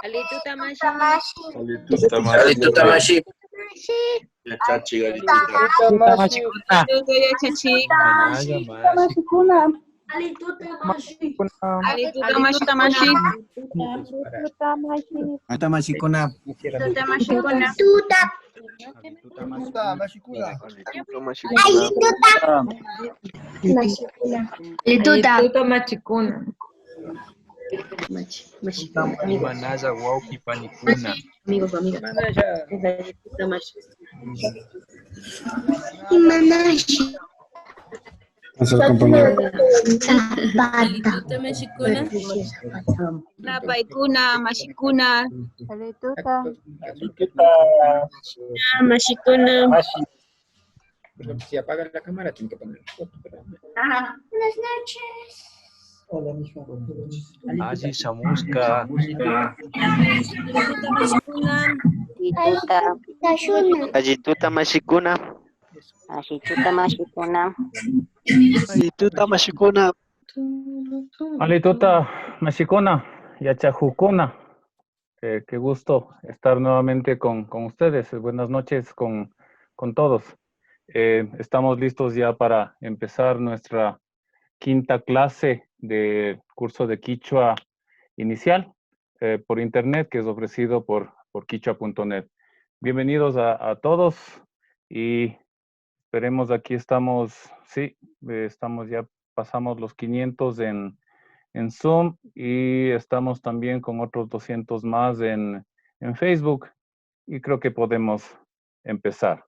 Alitu tamashi. Alitu tamashi. Alitu tamashi. Yachachi alitu Tamashi kuna. Chachi. Alitu tamashi. Alitu tamashi tamashi. Tamashi kuna. Alitu tamashi kuna. Alitu machikuna. Manaza wauki panikuna. Amigos o amigas. Napaikuna, mashikuna. Mashikuna. Si apagan la cámara, tienen que poner foto. Buenas noches. Aji samuska. Ajituta mashikuna. Ajituta mashikuna. Alituta Mashikuna, Yachajukuna. Qué gusto estar nuevamente con ustedes. Buenas noches con todos. Estamos listos ya para empezar nuestra quinta clase de curso de Quichua inicial por internet que es ofrecido por quichua.net. Bienvenidos a todos y esperemos, aquí estamos, sí, estamos ya, pasamos los 500 en Zoom y estamos también con otros 200 más en Facebook y creo que podemos empezar.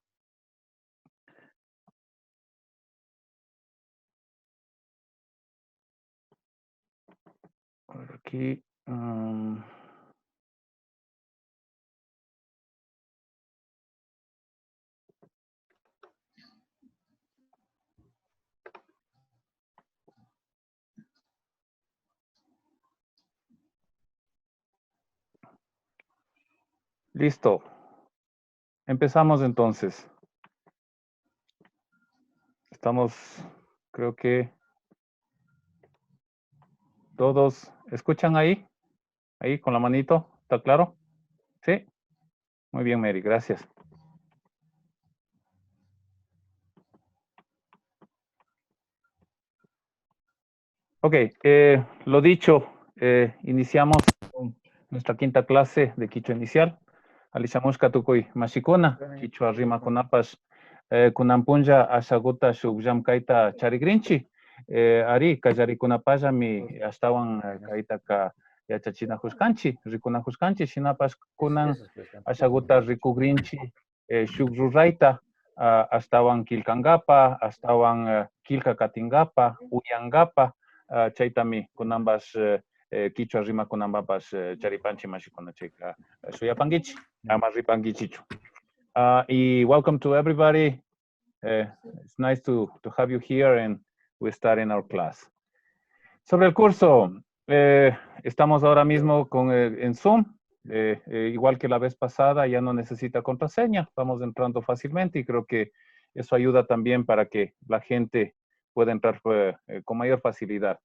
Por aquí. Listo. Empezamos entonces. Estamos, creo que todos, ¿escuchan ahí? Ahí con la manito, ¿está claro? ¿Sí? Muy bien, Mary, gracias. Ok, lo dicho, iniciamos con nuestra quinta clase de Quichua inicial. Alishamushka tukuy mashikuna, Quichua rima kunapash, kunampunja ashaguta shukjam kaita charigrinchi. Ari kallarikunapalla mi astawan kaita ka yachachina hushkanchi, rikuna hushkanchi, shinapash kunan ashaguta rikugrinchi, shukruraita, astawan kilkangapa, astawan kilka katingapa, uyangapa, chaytami kunambas Quichua rima kunambapas charipanchi mashikuna chayka suyapangichi, ama ripangichichu. Y welcome to everybody. It's nice to have you here and we start in our class. Sobre el curso, estamos ahora mismo en Zoom. Igual que la vez pasada, ya no necesita contraseña. Vamos entrando fácilmente y creo que eso ayuda también para que la gente pueda entrar con mayor facilidad.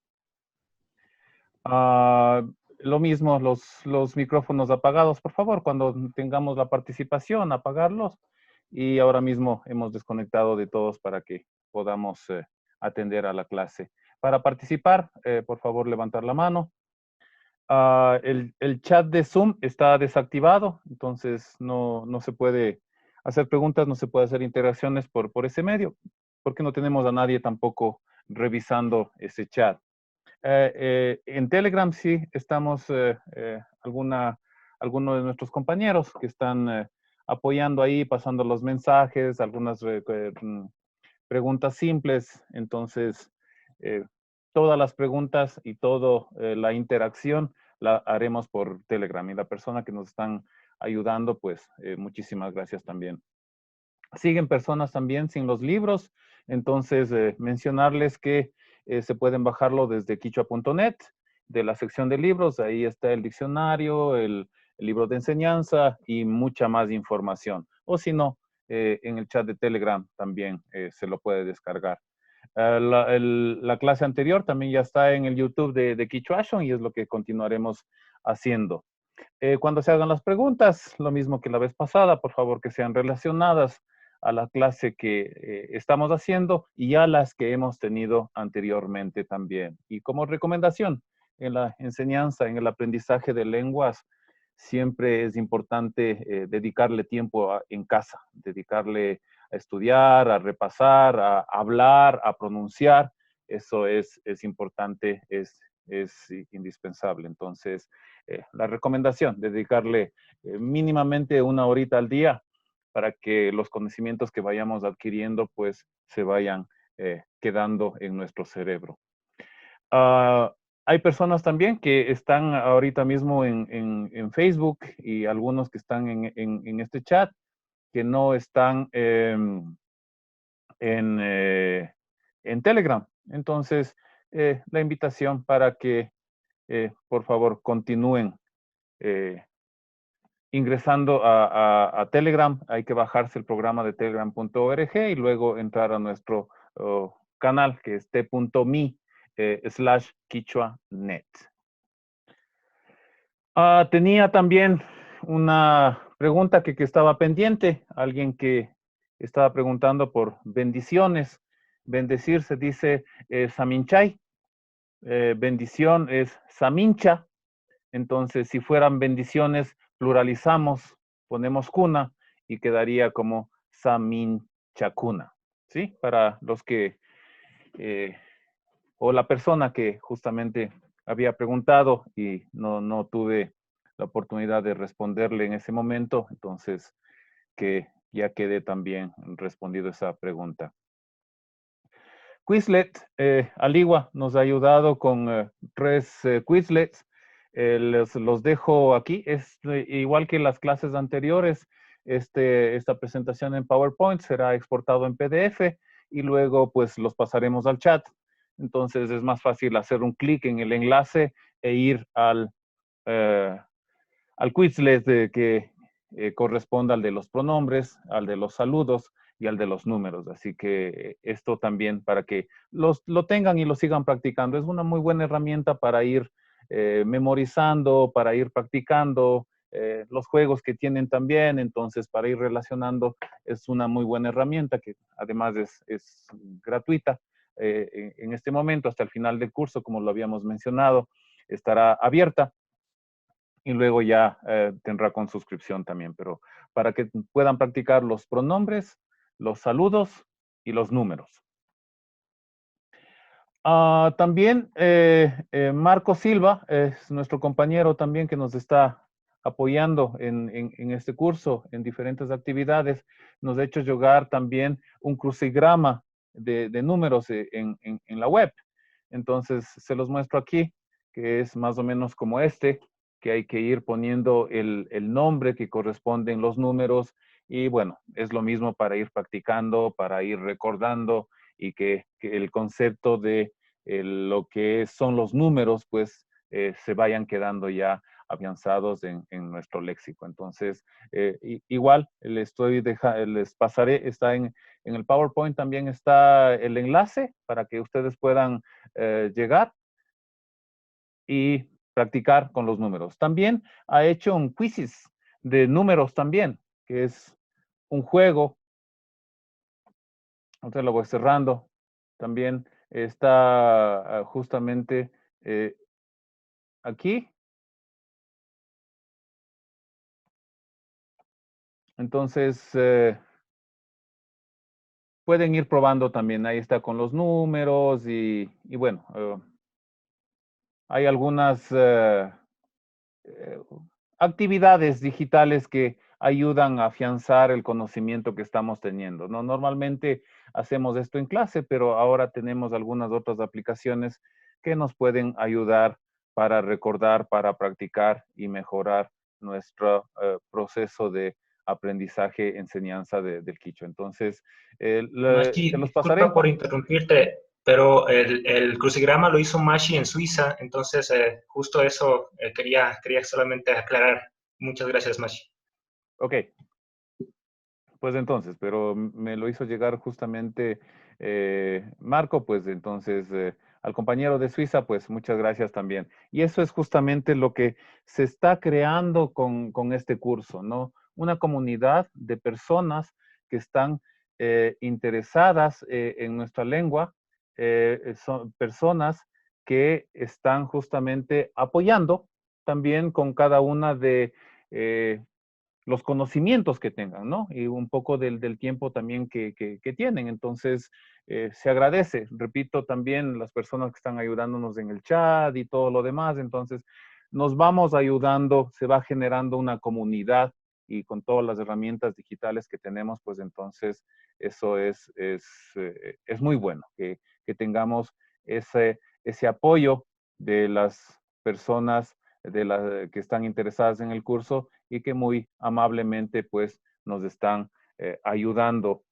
Lo mismo, los micrófonos apagados, por favor, cuando tengamos la participación, apagarlos. Y ahora mismo hemos desconectado de todos para que podamos atender a la clase. Para participar, por favor, levantar la mano. El chat de Zoom está desactivado, entonces no se puede hacer preguntas, no se puede hacer interacciones por ese medio, porque no tenemos a nadie tampoco revisando ese chat. En Telegram sí estamos algunos de nuestros compañeros que están apoyando ahí, pasando los mensajes, algunas preguntas simples. Entonces, todas las preguntas y toda la interacción la haremos por Telegram. Y la persona que nos están ayudando, pues muchísimas gracias también. Siguen personas también sin los libros. Entonces, mencionarles que se pueden bajarlo desde quichua.net, de la sección de libros. Ahí está el diccionario, el libro de enseñanza y mucha más información. O si no, en el chat de Telegram también se lo puede descargar. La clase anterior también ya está en el YouTube de Quichuation y es lo que continuaremos haciendo. Cuando se hagan las preguntas, lo mismo que la vez pasada, por favor que sean relacionadas a la clase que estamos haciendo y a las que hemos tenido anteriormente también. Y como recomendación, en la enseñanza, en el aprendizaje de lenguas, siempre es importante dedicarle tiempo en casa, dedicarle a estudiar, a repasar, a hablar, a pronunciar. Eso es importante, es indispensable. Entonces, la recomendación, dedicarle mínimamente 1 horita al día para que los conocimientos que vayamos adquiriendo pues se vayan quedando en nuestro cerebro. Hay personas también que están ahorita mismo en Facebook y algunos que están en este chat que no están en Telegram. Entonces, la invitación para que, por favor, continúen ingresando a Telegram. Hay que bajarse el programa de telegram.org y luego entrar a nuestro canal que es t.me/quichuanet. Tenía también una pregunta que estaba pendiente. Alguien que estaba preguntando por bendiciones. Bendecir se dice Saminchay. Bendición es Samincha. Entonces, si fueran bendiciones, pluralizamos, ponemos cuna y quedaría como Saminchacuna. ¿Sí? Para los que, o la persona que justamente había preguntado y no tuve la oportunidad de responderle en ese momento, entonces que ya quede también respondido esa pregunta. Quizlet, Aligua nos ha ayudado con 3 Quizlets. Los dejo aquí. Es igual que las clases anteriores. Esta presentación en PowerPoint será exportado en PDF y luego pues los pasaremos al chat. Entonces es más fácil hacer un clic en el enlace e ir al Quizlet que corresponda al de los pronombres, al de los saludos y al de los números. Así que esto también para que lo tengan y lo sigan practicando. Es una muy buena herramienta para ir memorizando, para ir practicando los juegos que tienen también. Entonces, para ir relacionando, es una muy buena herramienta que además es gratuita. En este momento, hasta el final del curso, como lo habíamos mencionado, estará abierta. Y luego ya tendrá con suscripción también, pero para que puedan practicar los pronombres, los saludos y los números. También Marco Silva es nuestro compañero también que nos está apoyando en este curso, en diferentes actividades. Nos ha hecho llegar también un crucigrama de números en la web. Entonces, se los muestro aquí, que es más o menos como que hay que ir poniendo el nombre que corresponden los números y bueno, es lo mismo para ir practicando, para ir recordando y que el concepto de lo que son los números pues se vayan quedando ya afianzados en nuestro léxico. Entonces, igual les pasaré, está en el PowerPoint también está el enlace para que ustedes puedan llegar y practicar con los números. También ha hecho un quizzes de números también, que es un juego. Entonces lo voy cerrando. También está justamente aquí. Entonces, pueden ir probando también. Ahí está con los números y bueno, hay algunas actividades digitales que ayudan a afianzar el conocimiento que estamos teniendo, ¿no? Normalmente hacemos esto en clase, pero ahora tenemos algunas otras aplicaciones que nos pueden ayudar para recordar, para practicar y mejorar nuestro proceso de aprendizaje, enseñanza del quichua. Entonces, Mashi, se los pasaré. disculpa por interrumpirte, pero el crucigrama lo hizo Mashi en Suiza, entonces justo eso quería solamente aclarar. Muchas gracias, Mashi. Ok. Pues entonces, pero me lo hizo llegar justamente Marco, pues entonces al compañero de Suiza, pues muchas gracias también. Y eso es justamente lo que se está creando con este curso, ¿no? Una comunidad de personas que están interesadas en nuestra lengua, son personas que están justamente apoyando también con cada una de los conocimientos que tengan, ¿no? Y un poco del tiempo también que tienen. Entonces, se agradece, repito, también las personas que están ayudándonos en el chat y todo lo demás. Entonces, nos vamos ayudando, se va generando una comunidad y con todas las herramientas digitales que tenemos, pues entonces eso es muy bueno, que tengamos ese apoyo de las personas que están interesadas en el curso y que muy amablemente pues nos están ayudando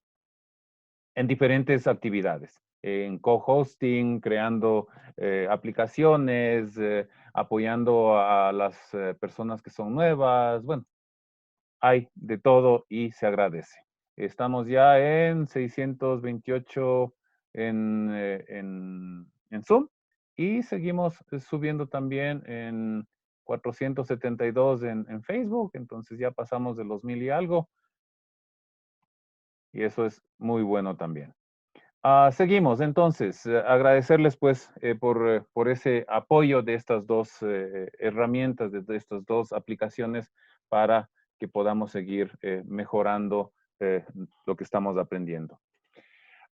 en diferentes actividades, en co-hosting, creando aplicaciones, apoyando a las personas que son nuevas. Bueno, hay de todo y se agradece. Estamos ya en 628 en Zoom y seguimos subiendo también en 472 en Facebook, entonces ya pasamos de los 1000 y algo y eso es muy bueno también. Seguimos, entonces, agradecerles pues por ese apoyo de estas dos herramientas, de estas dos aplicaciones para que podamos seguir mejorando lo que estamos aprendiendo.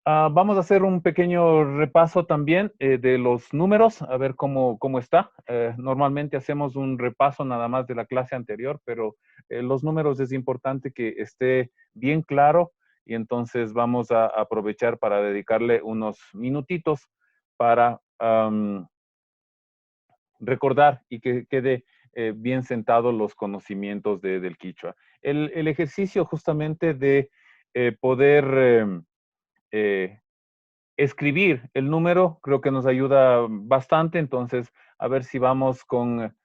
Vamos a hacer un pequeño repaso también de los números, a ver cómo está. Normalmente hacemos un repaso nada más de la clase anterior, pero los números es importante que esté bien claro y entonces vamos a aprovechar para dedicarle unos minutitos para recordar y que quede bien sentados los conocimientos del quichua. El ejercicio justamente de poder escribir el número creo que nos ayuda bastante, entonces a ver si vamos con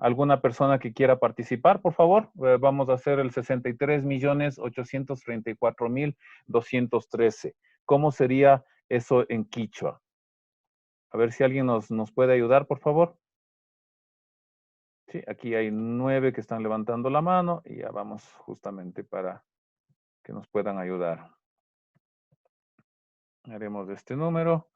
alguna persona que quiera participar, por favor. Vamos a hacer el 63.834.213. ¿Cómo sería eso en quichua? A ver si alguien nos puede ayudar, por favor. Sí, aquí hay 9 que están levantando la mano y ya vamos justamente para que nos puedan ayudar. Haremos este número.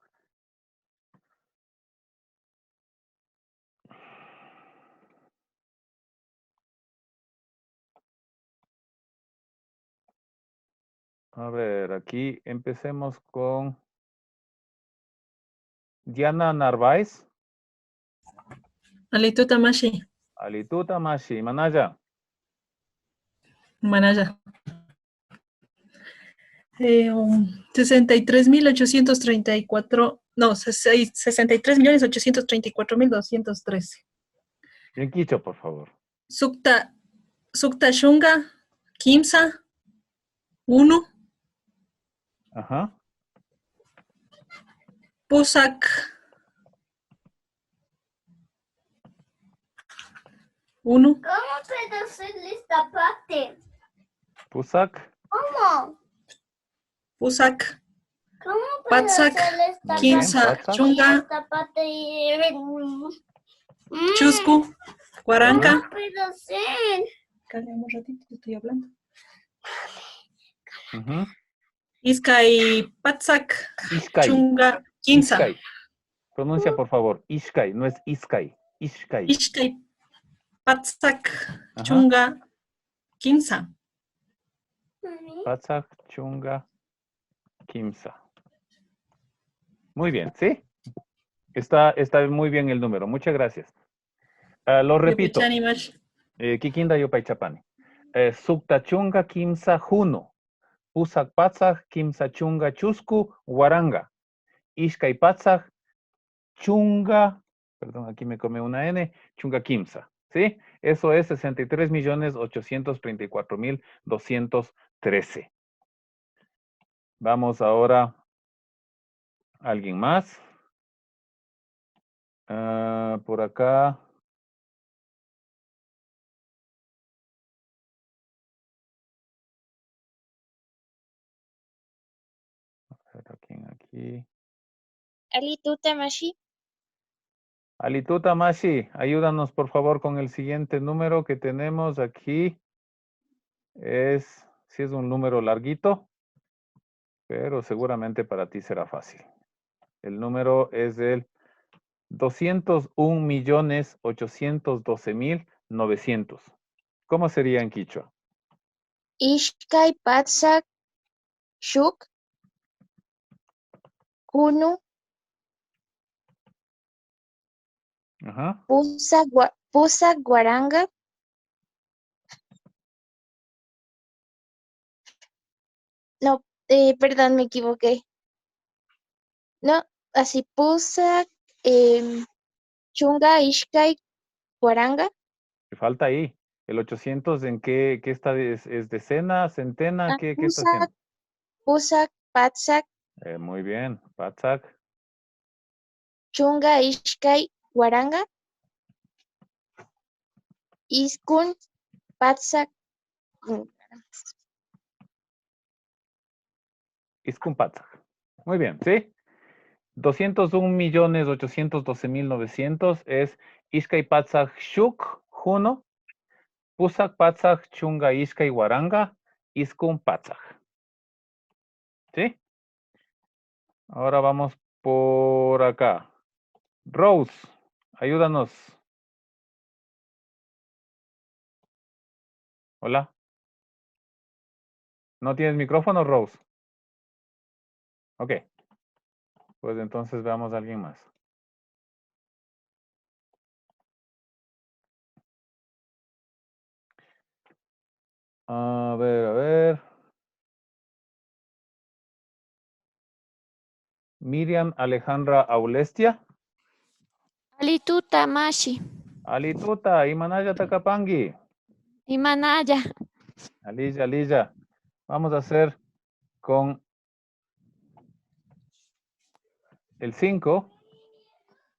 A ver, aquí empecemos con Diana Narváez. Alituta Mashi, Alituta Mashi, Manaya. Manaya. 63.834, no, 63.834.213. En quicho, por favor. Sukta Shunga, Kimsa, 1. Ajá. Pusak, 1. ¿Cómo puedo hacer esta parte? Pusak. ¿Cómo? Pusak, ¿Cómo puedo Patsak, hacer esta Kimsa, Patsak. Chunga, esta parte? Chusku, Guaranca. ¿Cómo puedo hacer? Cállame un ratito, te estoy hablando. Ujú. Iskay, Patsak, Ishkai. Chunga, Kimsa. Ishkai. Pronuncia, por favor. Ishkai, no es Iskai. Ishkai. Ishkay, Patsak, Ajá. Chunga, Kimsa. Patsak, Chunga, Kimsa. Muy bien, ¿sí? Está muy bien el número. Muchas gracias. Lo repito. Kikinda yo paichapani. Sukta chunga kimsa juno. Pusak patsak kimsa chunga chusku guaranga. Ishkai patsak chunga, perdón, aquí me come una N, chunga kimsa. ¿Sí? Eso es 63.834.213. Vamos ahora. ¿Alguien más? Por acá. A ver, aquí. Alituta Mashi. Alituta Mashi, ayúdanos por favor con el siguiente número que tenemos aquí. Sí es un número larguito, pero seguramente para ti será fácil. El número es del 201.812.900. ¿Cómo sería en quichua? Ishkay Patsak Shuk. Kunu. Ajá. Pusa Guaranga. No, perdón, me equivoqué. No, así Pusa Chunga Ishkay Guaranga. ¿Qué falta ahí? ¿El 800 en qué está? ¿Es decena, centena? ¿Qué está haciendo? Pusak Patsak Muy bien, Patsak. Chunga Ishkay Guaranga. Iskun Patsak. Iskun Patsak. Muy bien, ¿sí? 201.812.900 es Iskay Patsak Shuk Juno, Pusak Patsak Chunga Iskay Guaranga, Iskun Patsak. ¿Sí? Ahora vamos por acá. Rose, ayúdanos. Hola. ¿No tienes micrófono, Rose? Ok. Pues entonces veamos a alguien más. A ver, a ver. Miriam Alejandra Aulestia. Alituta Mashi. Alituta, Imanaya Takapangi. Imanaya. Alilla. Vamos a hacer con el 5.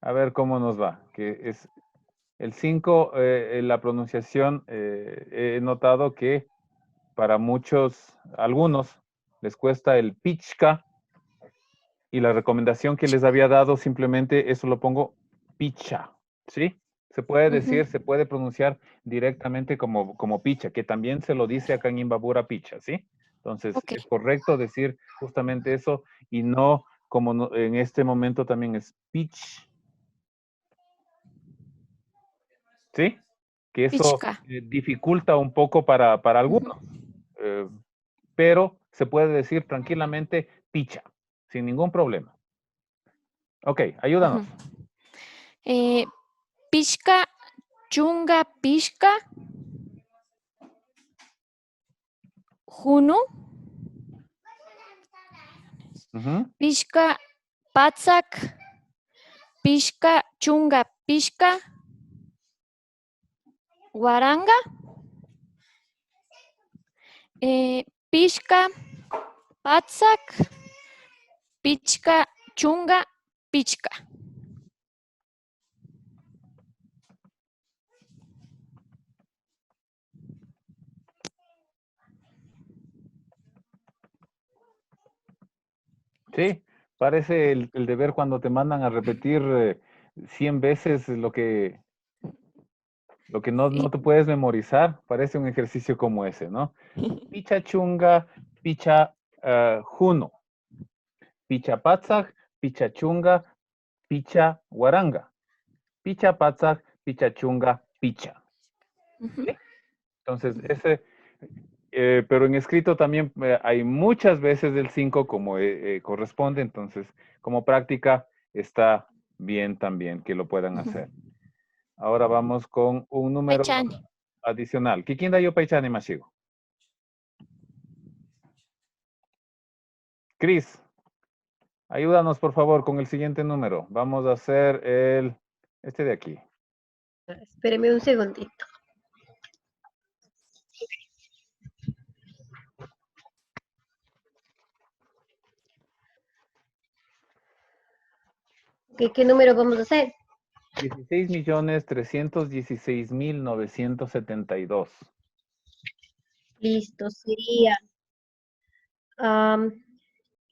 A ver cómo nos va. Que es el 5, la pronunciación, he notado que para algunos, les cuesta el pichka. Y la recomendación que les había dado, simplemente eso lo pongo picha, ¿sí? Se puede decir, se puede pronunciar directamente como picha, que también se lo dice acá en Imbabura picha, ¿sí? Entonces, es correcto decir justamente eso y no como en este momento también es pitch. ¿Sí? Que eso dificulta un poco para algunos. Pero se puede decir tranquilamente picha, sin ningún problema. Ok, ayúdanos. Pishka, Chunga, Pishka, Junu, Pishka, Patsak, Pishka, Chunga, Pishka, Guaranga, Pishka, Patsak, Pishka, Chunga, Pishka. Sí, parece el deber cuando te mandan a repetir 100 veces lo que no te puedes memorizar. Parece un ejercicio como ese, ¿no? Picha chunga, picha juno. Picha patzak, picha chunga, picha guaranga. Picha patzak, picha chunga, picha. ¿Sí? Entonces, pero en escrito también hay muchas veces del 5 como corresponde, entonces como práctica está bien también que lo puedan hacer. Ahora vamos con un número adicional. ¿Kikinda yo paichani masigo? Cris, ayúdanos por favor con el siguiente número. Vamos a hacer este de aquí. Espéreme un segundito. ¿Qué número vamos a hacer? 16.316.972. Listo, sería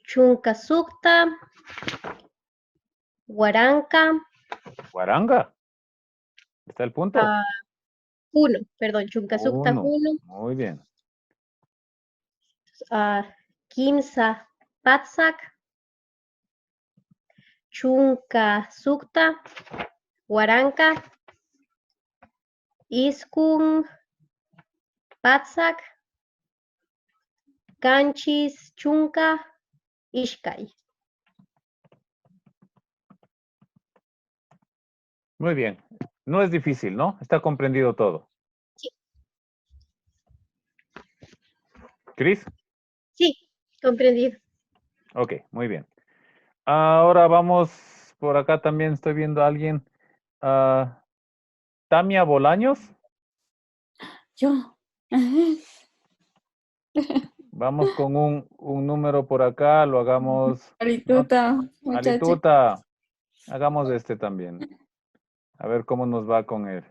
Chunka Sukta, Guaranca. Guaranga. ¿Está el punto? Puno, perdón, Chuncasukta, Uno. Puno. Muy bien. Kimsa, Patsak. Chuncasukta, Guaranca. Iskun, Patsak. Canchis, Chunca, Ishkai. Muy bien. No es difícil, ¿no? Está comprendido todo. Sí. ¿Cris? Sí, comprendido. Ok, muy bien. Ahora vamos, por acá también estoy viendo a alguien. Tamia Bolaños. Yo. Vamos con un número por acá, lo hagamos. Alituta, muchacha. Alituta. Hagamos este también. A ver cómo nos va con él.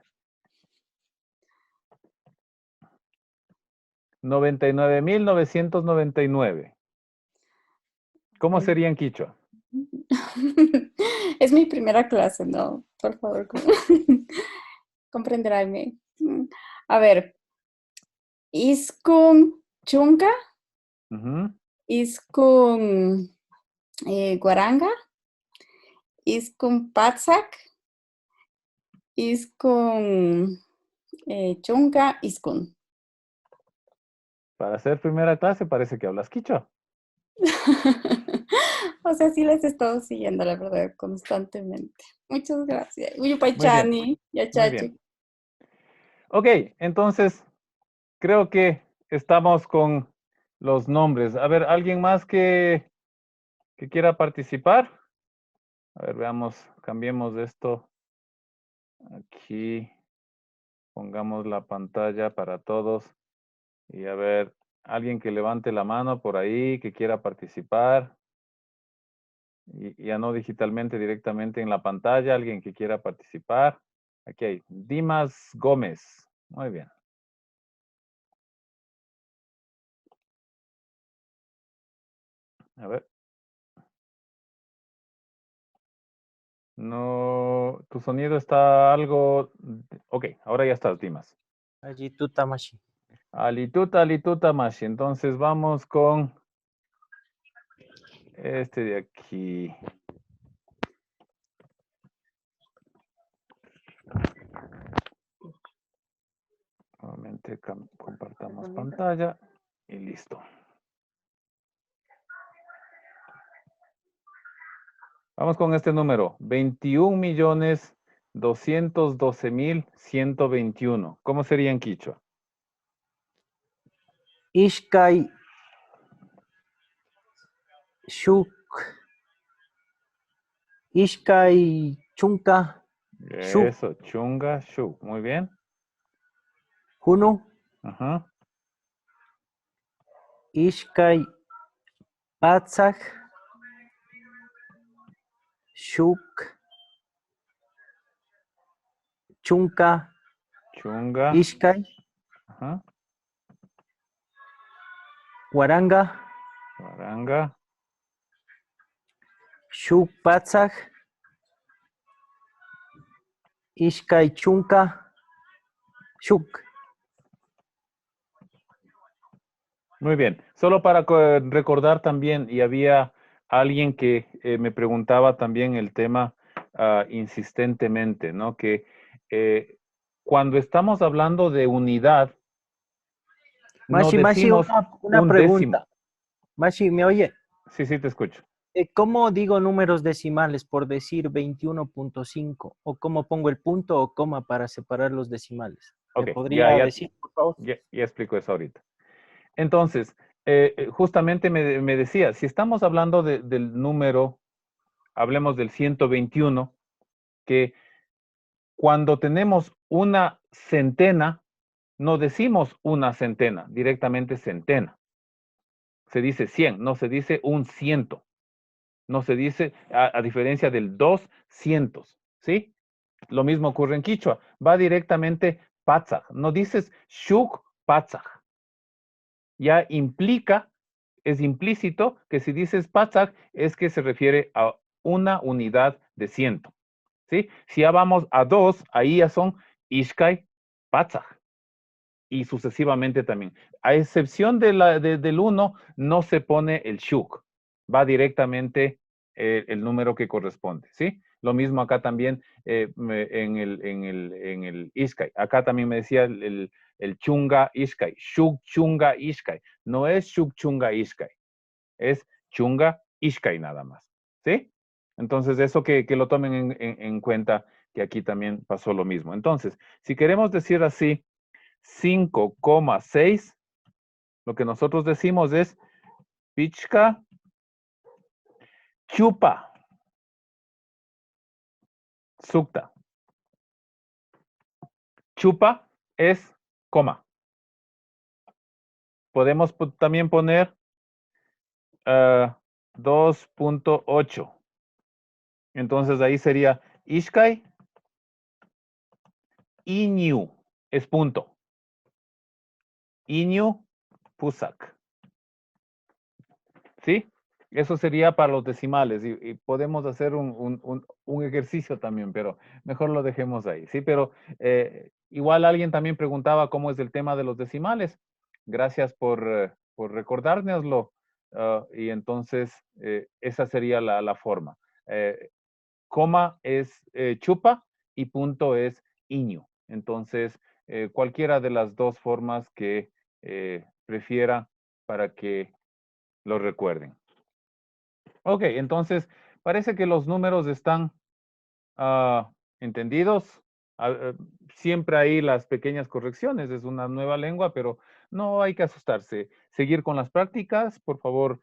99,999. ¿Cómo sería en quichua? Es mi primera clase, no, por favor, comprenderánme. A ver, Iskun Chunca, Iskun Guaranga, Iskun Patsak, Iskun Chunca, Iskun. Para ser primera clase parece que hablas quichua. O sea, sí les he estado siguiendo, la verdad, constantemente. Muchas gracias. Uyupaychani, Yachachi. Ok, entonces creo que estamos con los nombres. A ver, ¿alguien más que quiera participar? A ver, veamos, cambiemos esto. Aquí pongamos la pantalla para todos. Y a ver, alguien que levante la mano por ahí, que quiera participar. Y ya no digitalmente, directamente en la pantalla, alguien que quiera participar. Aquí hay Dimas Gómez. Muy bien. A ver. No, tu sonido está algo... Ok, ahora ya estás, Dimas. Alituta Mashi. Alituta Mashi. Entonces vamos con este de aquí. Nuevamente compartamos pantalla y listo. Vamos con este número, 21,212,121. ¿Cómo sería en quichua? Ishkai Shuk. Ishkai Chunka. Eso, chunga, shuk. Muy bien. Hunu. Ajá. Ishkai Patsak. Shuk. Chunka. Chunga. Ishkai. Ajá. Guaranga. Guaranga. Shuk Patsak. Ishkai Chunka. Shuk. Muy bien. Solo para recordar también, y había alguien que me preguntaba también el tema insistentemente, ¿no? Que cuando estamos hablando de unidad, Mashi, no decimos una un pregunta. décimo. Mashi, ¿me oye? Sí, sí, te escucho. ¿Cómo digo números decimales por decir 21.5? ¿O cómo pongo el punto o coma para separar los decimales? Ok, ¿Me podría decir, por favor? Ya explico eso ahorita. Entonces, justamente me decía, si estamos hablando del número, hablemos del 121, que cuando tenemos una centena, no decimos una centena, directamente centena. Se dice 100, no se dice un ciento. No se dice, a diferencia del 200, ¿sí? Lo mismo ocurre en quichua. Va directamente patzaj. No dices shuk patzaj. Ya implica, es implícito que si dices patzaj es que se refiere a una unidad de 100. ¿Sí? Si ya vamos a 2, ahí ya son Ishkai, Patzak. Y sucesivamente también. A excepción del 1, no se pone el Shuk. Va directamente el número que corresponde. ¿Sí? Lo mismo acá también en el Ishkai. Acá también me decía el Chunga Ishkai. Shuk Chunga Ishkai. No es Shuk Chunga Ishkai. Es Chunga Ishkai nada más. ¿Sí? Entonces, eso que lo tomen en cuenta, que aquí también pasó lo mismo. Entonces, si queremos decir así, 5,6, lo que nosotros decimos es Pichka Chupa Sukta. Chupa es coma. Podemos también poner 2.8. Entonces ahí sería Ishkai Inyu. Es punto. Inyu Pusak. ¿Sí? Eso sería para los decimales y podemos hacer un ejercicio también, pero mejor lo dejemos ahí. Sí, pero igual alguien también preguntaba cómo es el tema de los decimales. Gracias por recordárnoslo. Y entonces esa sería la forma. Coma es chupa y punto es iñu. Entonces, cualquiera de las dos formas que prefiera para que lo recuerden. Ok, entonces parece que los números están entendidos. Siempre hay las pequeñas correcciones, es una nueva lengua, pero no hay que asustarse. Seguir con las prácticas, por favor.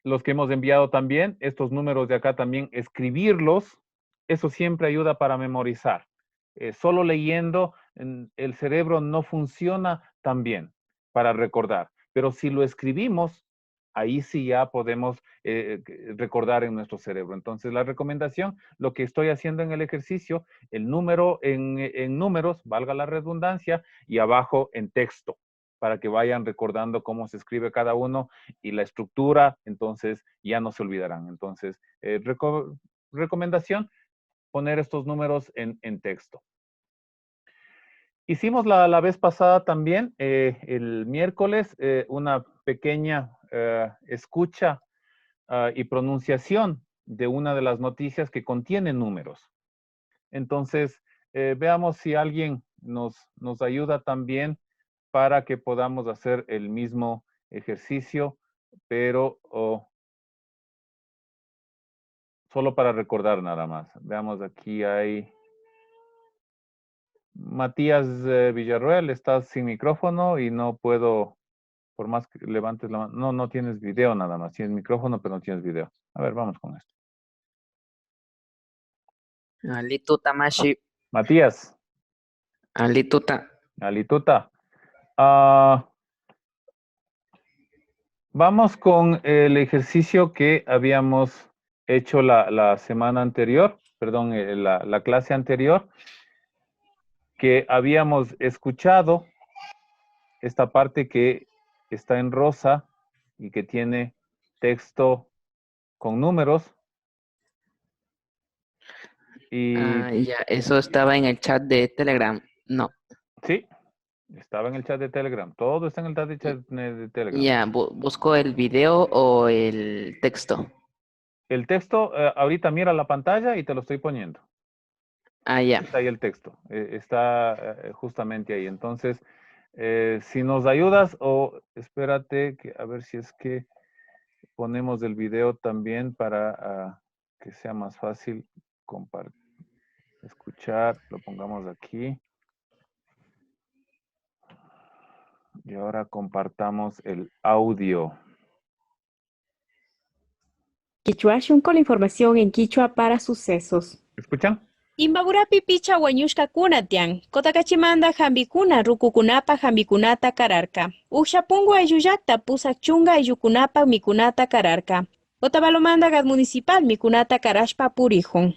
Los que hemos enviado también, estos números de acá también, escribirlos, eso siempre ayuda para memorizar. Solo leyendo, el cerebro no funciona tan bien para recordar, pero si lo escribimos, ahí sí ya podemos recordar en nuestro cerebro. Entonces, la recomendación, lo que estoy haciendo en el ejercicio, el número en números, valga la redundancia, y abajo en texto, para que vayan recordando cómo se escribe cada uno y la estructura, entonces ya no se olvidarán. Entonces, recomendación, poner estos números en texto. Hicimos la vez pasada también, el miércoles, una pequeña escucha y pronunciación de una de las noticias que contiene números. Entonces, veamos si alguien nos ayuda también para que podamos hacer el mismo ejercicio, pero solo para recordar nada más. Veamos, aquí hay Matías Villarroel, estás sin micrófono y no puedo, por más que levantes la mano, no tienes video nada más, tienes micrófono pero no tienes video. A ver, vamos con esto. Alituta Mashi. Matías. Alituta. Alituta. Vamos con el ejercicio que habíamos hecho la semana anterior, perdón, la clase anterior, que habíamos escuchado esta parte que está en rosa y que tiene texto con números. Y ya, eso estaba en el chat de Telegram. No. Sí, estaba en el chat de Telegram. Todo está en el chat de Telegram. Ya, ¿busco el video o el texto? El texto, ahorita mira la pantalla y te lo estoy poniendo. Ya. Está ahí el texto. Está justamente ahí. Entonces, si nos ayudas, o espérate, a ver si es que ponemos el video también para que sea más fácil compartir, escuchar. Lo pongamos aquí. Y ahora compartamos el audio. Quichuashun con la información en Quichua para sucesos. ¿Escuchan? Imbaburapi picha wañushka kunatian. Kotakachimanda jambikuna rukukunapa jambikunata kararka. Uxapungu ayuyakta pusak chunga ayukunapa mikunata kararka. Otabalomanda gad municipal mikunata karashpa purijun.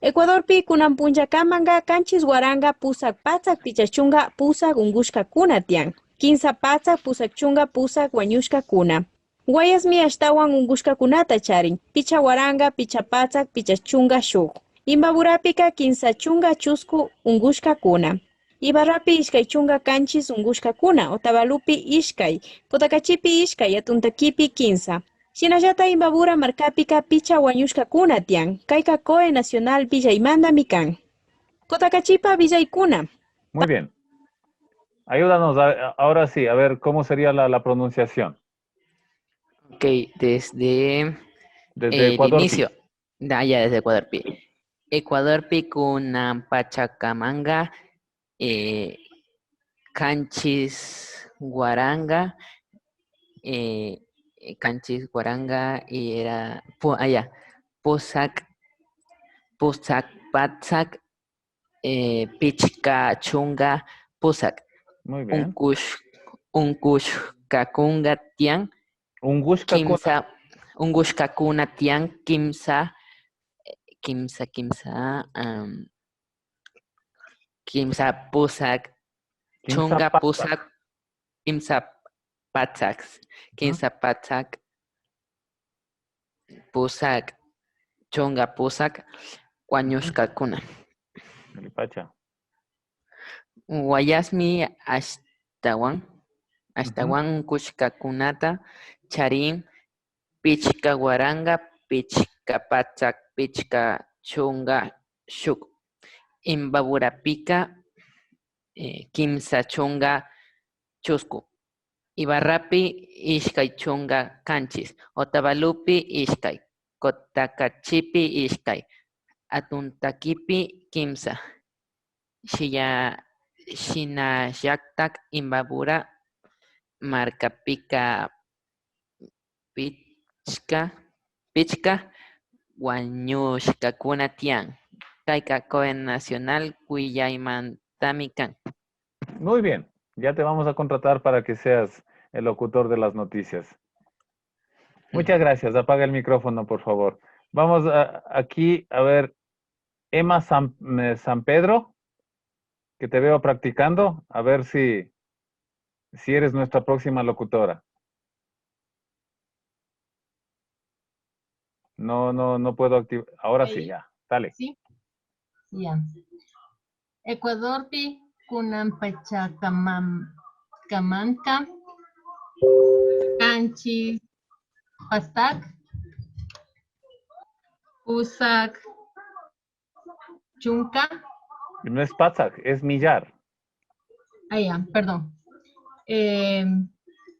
Ecuador pi kunan punjakamanga kanchis waranga pusak patsak pichachunga pusak ungushka kunatian. 15 patsak pusak chunga pusak wañushka kuna. Guayasmi ashtawan ungushkakunata charin. Picha waranga, picha patsak, picha chunga shuk. Imbaburapika kinsa chunga chusku ungushkakuna. Ibarrapi ishkay chunga kanchis ungushkakuna. Otavalupi ishkay. Kotakachipi ishkay atuntakipi kinsa. Shinallata Imbabura markapika picha wañushkakuna tian. Kayka Coe Nacional Villaymanta mikan. Kotakachipa Villaykuna. Muy bien. Ayúdanos ahora sí, a ver cómo sería la pronunciación. Ok, desde Desde el Ecuador. inicio. Ya, desde Ecuador Pi. Ecuador Pi con Pachacamanga, Canchis Guaranga, Canchis Guaranga y era Pusac, Patsac, Pichca Chunga, Pusac. Muy bien. Unkush Kakunga Tian. Ungushkakuna. Ungushkakuna Tian, Kimsa, Pusak, Chunga Pusak, Kimsa Patsax, Kimsa Patsak, Pusak, Chunga Pusak, Guanyushkakuna. Guayasmi Ashtawan Kushkakunata, Charin, Pichka Guaranga, Pichka Patsak, Pichka Chunga Shuk. Imbaburapika, Kimsa Chunga Chusku. Ibarrapi, Ishkay Chunga Kanchis. Otavalupi, Ishkay. Kotakachipi, Ishkay. Atuntakipi, Kimsa. Shinayaktak Imbabura Markapika Pichka Guanyushkakuna Tian. Kayka Coe Nacional Villaymantamikan. Muy bien. Ya te vamos a contratar para que seas el locutor de las noticias. Muchas gracias. Apaga el micrófono, por favor. Vamos aquí a ver. Emma San Pedro, que te veo practicando. A ver si eres nuestra próxima locutora. No puedo activar. Ahora sí, ya. Dale. Sí. Ya. Ecuador pi kunan Pachacamaca, Canchis Pastac, Pusac Chunca. No es Patsac, es millar. Ah, ya, perdón.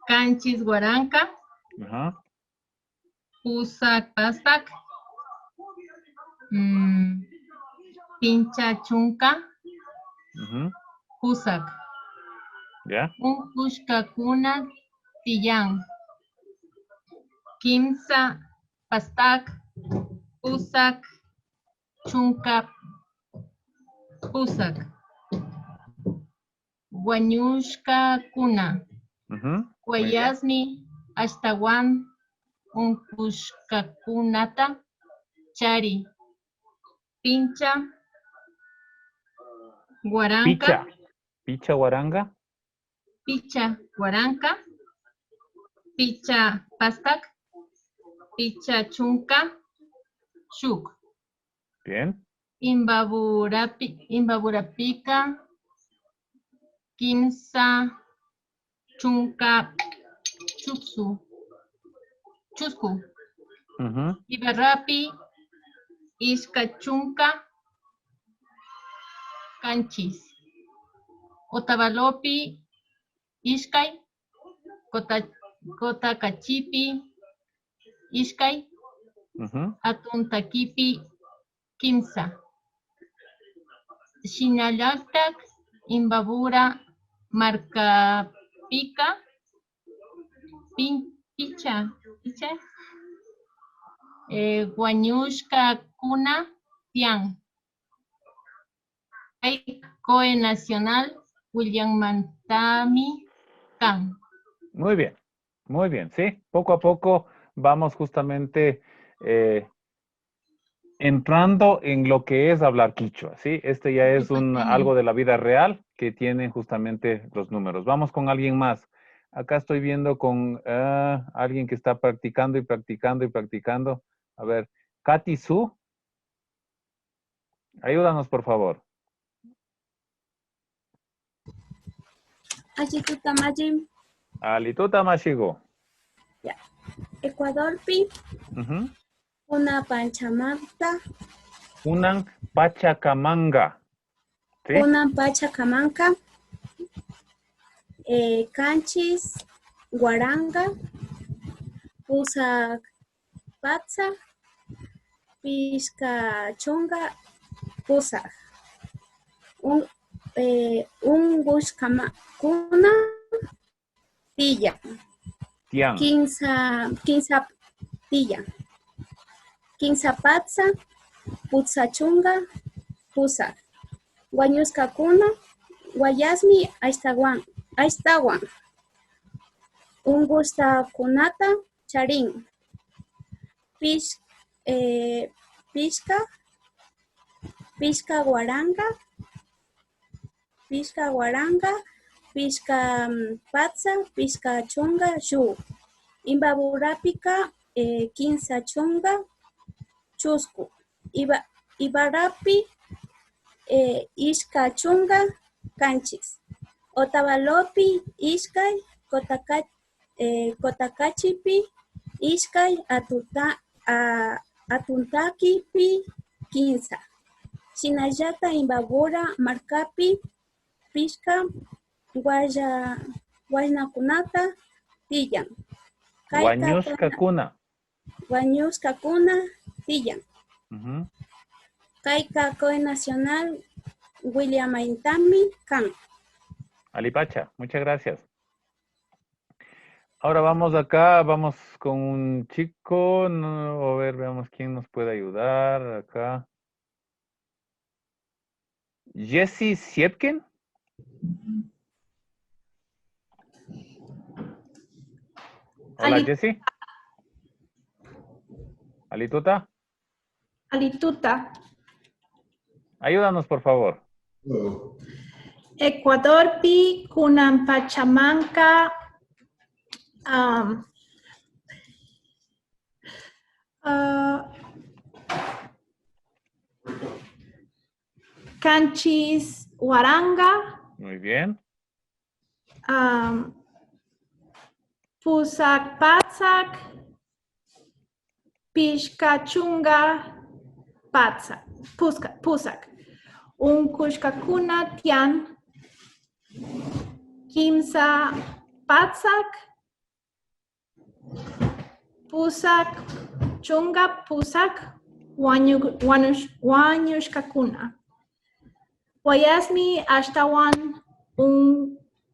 Canchis Guaranca, Ajá. Pusac Pastac, Pincha Chunca, Pusac. ¿Ya? Unkushkakuna Tiyan, Kimsa Pastac, Pusac Chunka Pusac. Guanyushkakuna. Guayasmi Ashtawan Unkushkakunata Chari. Pincha Guaranca. Picha Guaranga. Picha Guaranca. Picha Pastac. Picha Chunka Shuk. Bien. Imbaburapika. Kimsa Chunka Chusku. Ibarrapi Ishka Chunka Kanchis. Otavalopi Ishkay. Kotakachipi Ishkay. Atuntakipi Kimsa. Shinalaktak Imbabura Markapika Picha Guanyushkakuna Tian. Coe Nacional Villaymantami Kan. Muy bien, sí. Poco a poco vamos justamente entrando en lo que es hablar quichua, ¿sí? Este ya es algo de la vida real que tienen justamente los números. Vamos con alguien más. Acá estoy viendo con alguien que está practicando y practicando y practicando. A ver, Katy Su. Ayúdanos, por favor. Achituta Majim, Alituta Mashigo. Ecuador Pi, Ujú. una Panchamanta, Unan Pachacamanga. ¿Sí? una Pachacamanca, Canchis, Guaranga, Pusa Patsa, Pisca Chonga, Pusa. Un Gushkama Kuna, Tilla. Tian. 15 Tilla. 15 Patsa, Putsa Chunga, Pusa. Guanyuska Kuna, Guayasmi, Aistawan. Un Gusta Kunata, Charin. Pisca Guaranga, Pisca Patsa, Pisca Chunga, Shu. Imbaburapika, 15 Chunga, Chusku. Ibarapi, Ishka Chunga, Canchis. Otavalopi, Ishkai, Kotakachipi, Ishkai, Atuntakipi, 15. Sinayata Imbabura, Marcapi, Pisca, Guaynakunata, Tillan. Guanyuska Kuna. Guanyuska Kuna, Tillan. Ujú. Kaika Coe Nacional, William Aintami, Can. Alipacha, muchas gracias. Ahora vamos acá, vamos con un chico. No, a ver, veamos quién nos puede ayudar acá. Jesse Siepken. Hola, Jesse. Alituta. Alituta. Ayúdanos, por favor. Ecuador Pi, Kunan Pachamanca, Canchis, Huaranga, Muy bien. Pusak Patsak, Pishkachunga Patsak, Pusak, Unkushkakuna Tian, Kimsa Patsak, Pusak, Chunga Pusak, Wanyushkakuna. Wayasmi Ashtawan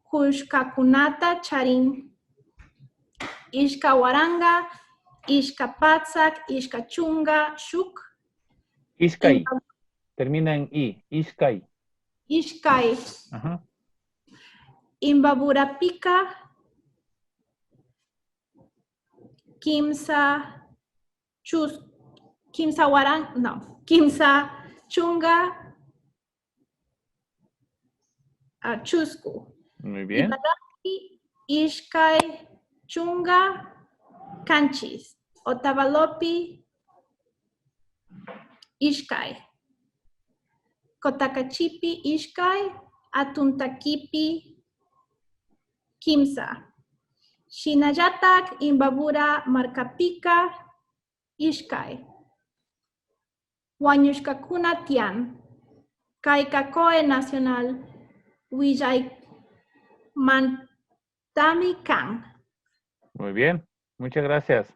Kushkakunata Charin. Ishka Waranga, Ishka Patsak, Ishka Chunga, Shuk. Iskai. Termina en I. Iskai. Ishkai. Ajá. Imbaburapika, Kimsa Warang, no, Kimsa Chunga, Chusku. Muy bien. Ibaraki, Ishkai, Chunga, Canchis. Otavalopi, Ishkai. Kotakachipi, Ishkai. Atuntakipi, Kimsa. Shinayatak, Imbabura, Marcapika, Ishkai. Wanyushkakuna Tian. Kaikakoe Nacional, Wijay Mantami Kan. Muy bien. Muchas gracias.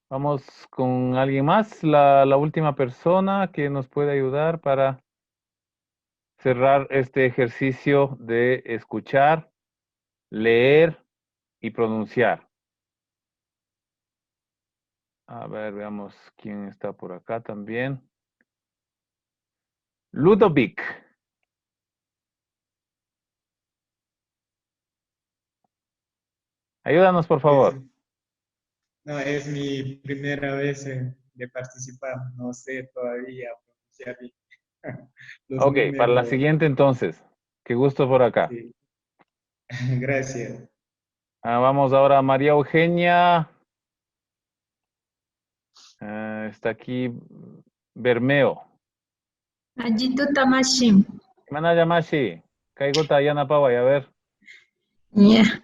Vamos con alguien más. La última persona que nos puede ayudar para cerrar este ejercicio de escuchar, leer y pronunciar. A ver, veamos quién está por acá también. Ludovic. Ayúdanos, por favor. No, es mi primera vez de participar. No sé todavía pronunciar bien. Ok, para la siguiente entonces. Qué gusto por acá. Sí. Gracias. Vamos ahora a María Eugenia. Está aquí Bermeo. Ajitu tamashim. Mana Yamashi. Kaiguta Yana Paway, a ver. Yeah.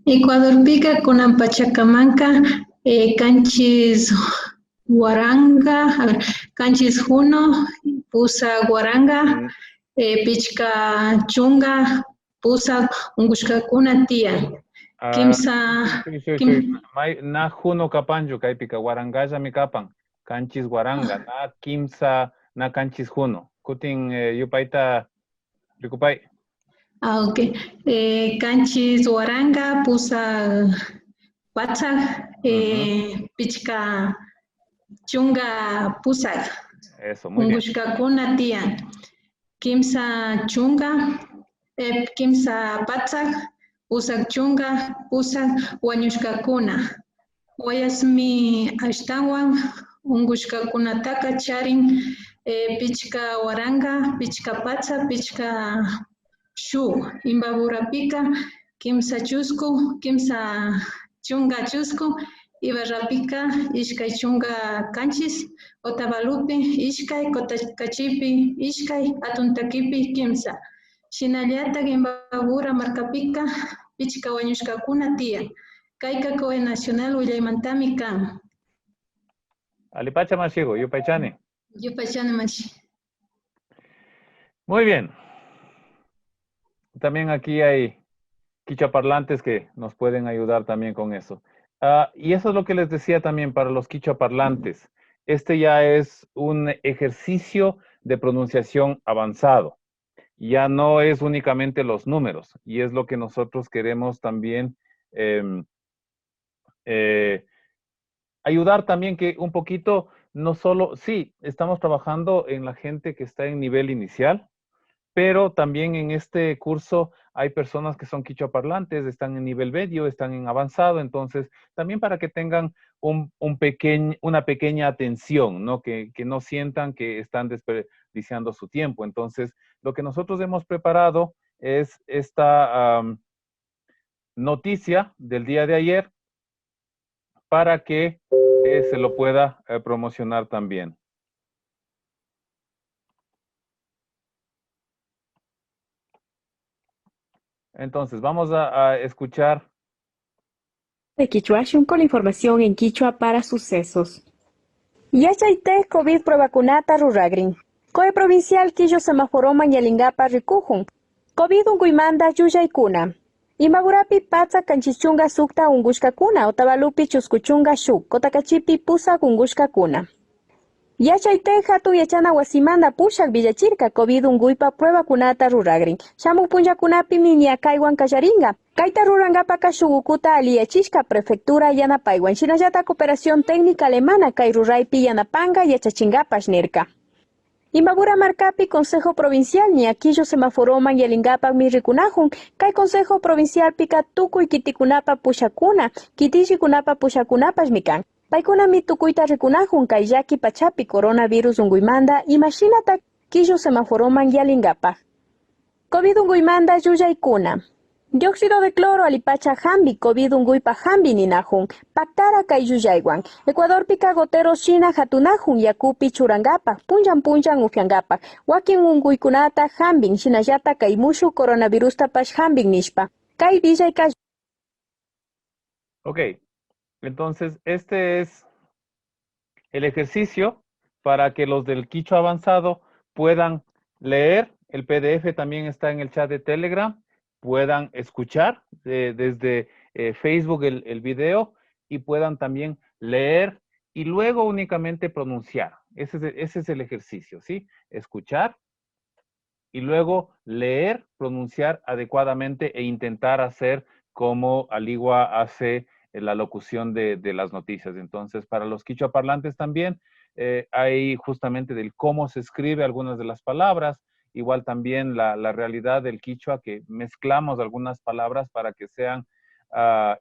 Ecuador pica con Pachacamanca, canchis Guaranga, a ver, canchis Juno, Pusa Guaranga, Pichca Chunga, Pusa Ungushkakuna tía. Kimsa, Na Juno Kapanju, Kaipika, Guarangaya mi kapan. Canchis Guaranga, na Kimsa, na Canchis Juno. Kutin Yupaita Rikupai. ok. Canchis Guaranga, Pusa Patzak, Pichca Chunga Pusak. Eso, muy bien. Ungushkakuna tía. Kimsa Chunga, Kimsa Patzak, Pusak Chunga, Pusak Wañushkakuna. Wayasmi Ashtawan, Ungushkakunataka Charin, Pichka Waranga, Pichka Patza, Pichka Shu, Imbaburapika, Kimsa Chusku, Kimsa Chunga Chusku, Ibarrapika, Ishkai Chunga Canchis, Otavalupi, Ishkai, Cotacachipi, Ishkai, Atuntakipi, Kimsa. Shinallata, Imbabura, Marcapika, Pichka Wañushkakuna tía. Kaika Koe Nacional Ullaymantami kan. Alipacha Mashigo, Yupaichani. Yupaychani machi. Muy bien. También aquí hay quichua parlantes que nos pueden ayudar también con eso. Y eso es lo que les decía también para los quichua parlantes. Este ya es un ejercicio de pronunciación avanzado. Ya no es únicamente los números. Y es lo que nosotros queremos también ayudar también que un poquito, no solo, sí, estamos trabajando en la gente que está en nivel inicial, pero también en este curso hay personas que son quichua parlantes, están en nivel medio, están en avanzado, entonces también para que tengan una pequeña atención, ¿no? Que no sientan que están desperdiciando su tiempo. Entonces, lo que nosotros hemos preparado es esta noticia del día de ayer para que se lo pueda promocionar también. Entonces, vamos a escuchar. De Quichua, con la información en Quichua para sucesos. Yachaite COVID pro vacunata ruragrin. Coe provincial Quillo semaforoma Yalingapa ricujun. COVID unguimanda yuyaikuna. Imagurapi patza canchichunga sukta ungushkakuna. Otavalupi chuskuchunga shuk. Kotakachipi pusa ungushkakuna. Yachaite hatu yachana wasimanda pushak villachirka COVID unguipa prueba kunata ruragrin. Shamu punjakunapi minia kaiwan kayaringa. Kaita rurangapa kashugukuta aliachishka prefectura yanapaiwan. Shinayata cooperación técnica alemana kai ruraipi yanapanga yachachingapa shnirka. Imbabura marcapi Consejo Provincial ni aquillo semaforoman yalingapa mirrikunajun. Kai Consejo Provincial pika tuku y kitikunapa pushakuna. Kitishi kunapa pushakunapa shmikan. Paikuna mitukuita rikunajun kai yaki pachapi coronavirus unguimanda y machinata quillo semaforoman yalingapa. COVID unguimanda yuyaikuna. Dióxido de cloro alipacha jambi COVID unguipa jambi ninajun. Pactara kai yuyaiwan. Ecuador pica gotero China jatunajun yakupi churangapa. Punjan ufiangapa. Wakin unguikunata jambin shinayata kai mushu coronavirus tapash jambin nishpa. Kai villa kai. Ok. Entonces, este es el ejercicio para que los del quichua avanzado puedan leer. El PDF también está en el chat de Telegram. Puedan escuchar desde Facebook el video y puedan también leer y luego únicamente pronunciar. Ese es el ejercicio, ¿sí? Escuchar y luego leer, pronunciar adecuadamente e intentar hacer como Aligua hace la locución de las noticias. Entonces, para los quichua parlantes también hay justamente del cómo se escribe algunas de las palabras, igual también la realidad del quichua, que mezclamos algunas palabras para que sean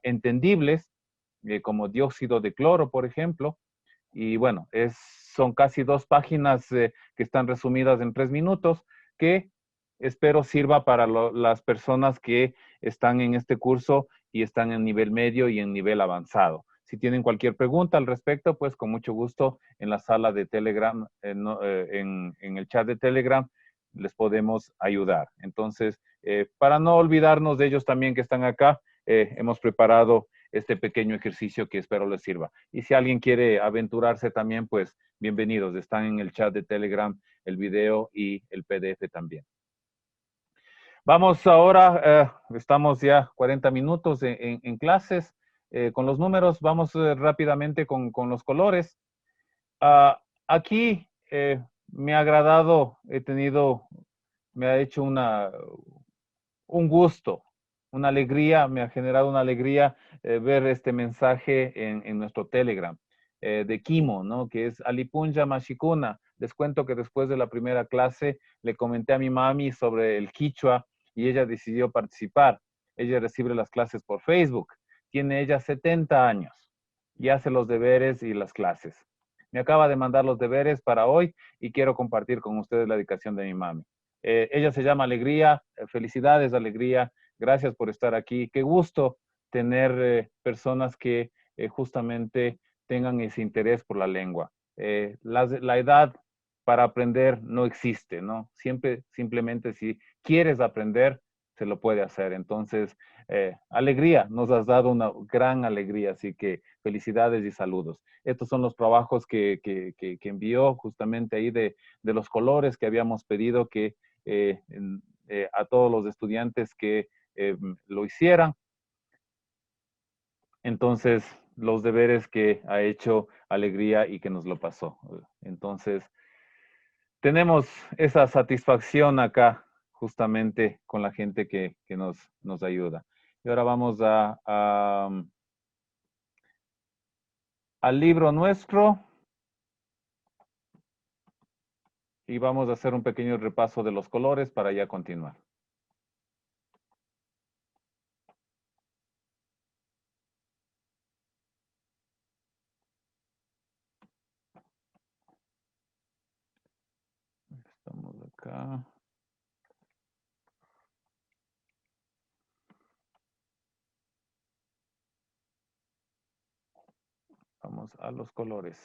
entendibles, como dióxido de cloro, por ejemplo. Y bueno, son casi 2 páginas que están resumidas en 3 minutos, que espero sirva para las personas que están en este curso y están en nivel medio y en nivel avanzado. Si tienen cualquier pregunta al respecto, pues con mucho gusto en la sala de Telegram, en el chat de Telegram, les podemos ayudar. Entonces, para no olvidarnos de ellos también que están acá, hemos preparado este pequeño ejercicio que espero les sirva. Y si alguien quiere aventurarse también, pues bienvenidos. Están en el chat de Telegram el video y el PDF también. Vamos ahora, estamos ya 40 minutos en clases. Con los números, vamos rápidamente con los colores. Aquí me ha agradado, me ha hecho un gusto, una alegría, me ha generado una alegría ver este mensaje en nuestro Telegram de Kimo, ¿no? Que es Alipunja Mashikuna. Les cuento que después de la primera clase le comenté a mi mami sobre el quichua y ella decidió participar. Ella recibe las clases por Facebook. Tiene ella 70 años y hace los deberes y las clases. Me acaba de mandar los deberes para hoy y quiero compartir con ustedes la dedicación de mi mami. Ella se llama Alegría. Felicidades, Alegría. Gracias por estar aquí. Qué gusto tener personas que justamente tengan ese interés por la lengua. La edad para aprender no existe, ¿no? Simplemente si quieres aprender, se lo puede hacer. Entonces, alegría, nos has dado una gran alegría, así que felicidades y saludos. Estos son los trabajos que envió justamente ahí de los colores que habíamos pedido que a todos los estudiantes que lo hicieran. Entonces, los deberes que ha hecho Alegría y que nos lo pasó. Entonces, tenemos esa satisfacción acá, justamente con la gente que nos ayuda. Y ahora vamos al libro nuestro. Y vamos a hacer un pequeño repaso de los colores para ya continuar. Estamos acá. Vamos a los colores.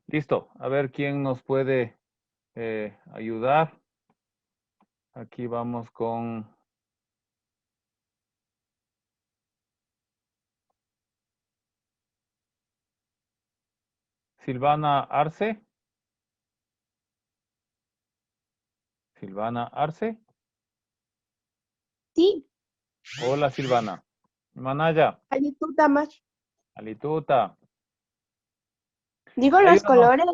Listo. A ver quién nos puede ayudar. Aquí vamos con Silvana Arce. Silvana Arce. Sí. Hola, Silvana. Manaya. Alituta más. Alituta. Digo los Ayúdanos. colores.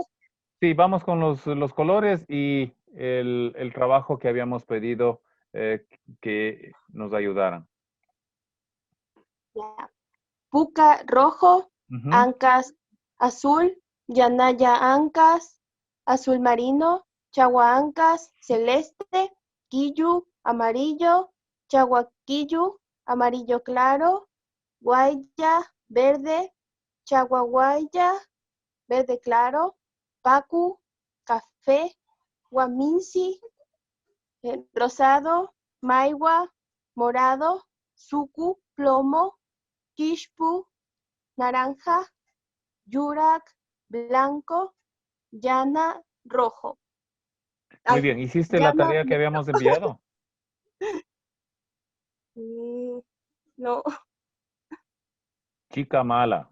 Sí, vamos con los colores y el trabajo que habíamos pedido que nos ayudaran. Ya. Puca rojo, Ujú. Ancas azul, Yanaya Ancas, azul marino, Chagua Ancas, celeste, Quillu, amarillo, Chagua Quillu, amarillo claro, Guaya, verde, Chagua Guaya, verde claro, Pacu, café, Guaminsi, rosado, Maiwa, morado, Suku, plomo, Kishpu, naranja, Yurak, blanco, Yana, rojo. Muy Ay, bien, ¿hiciste la Yana, tarea que habíamos enviado? No. Chica mala.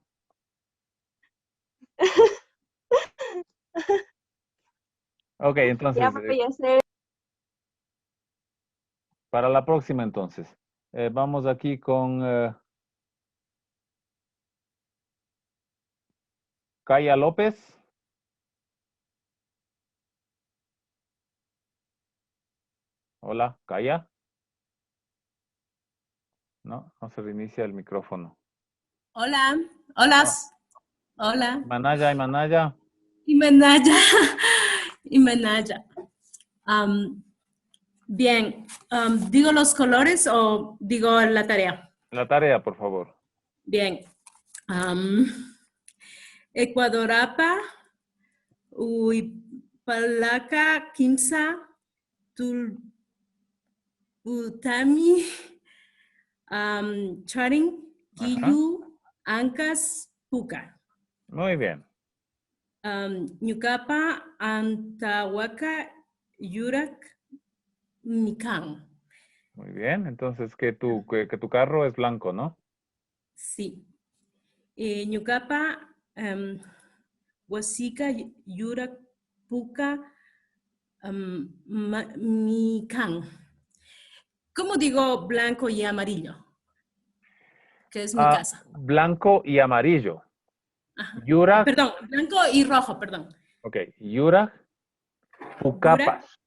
Ok, entonces, Ya voy a hacer. para la próxima entonces. Vamos aquí con Kaya López. Hola, Kaya. No se reinicia el micrófono. Hola, hola, Ah. hola. Manaya y Manaya. Imanaya, Imanaya. Bien, ¿digo los colores o digo la tarea? La tarea, por favor. Bien. Ecuadorapa, Uipalaca, Kimsa, Tulbutami, Charing, Quillu, Ancas, Puca. Muy bien. Ñucapa, Antahuaca, Yurak, Mican. Muy bien. Entonces, que tu carro es blanco, ¿no? Sí. Ñucapa, Huasica, Yurak, Puca, Mican. ¿Cómo digo blanco y amarillo? Que es mi casa. Blanco y amarillo. Yurak. Perdón, blanco y rojo, perdón. Ok. Yurak, Pucapas.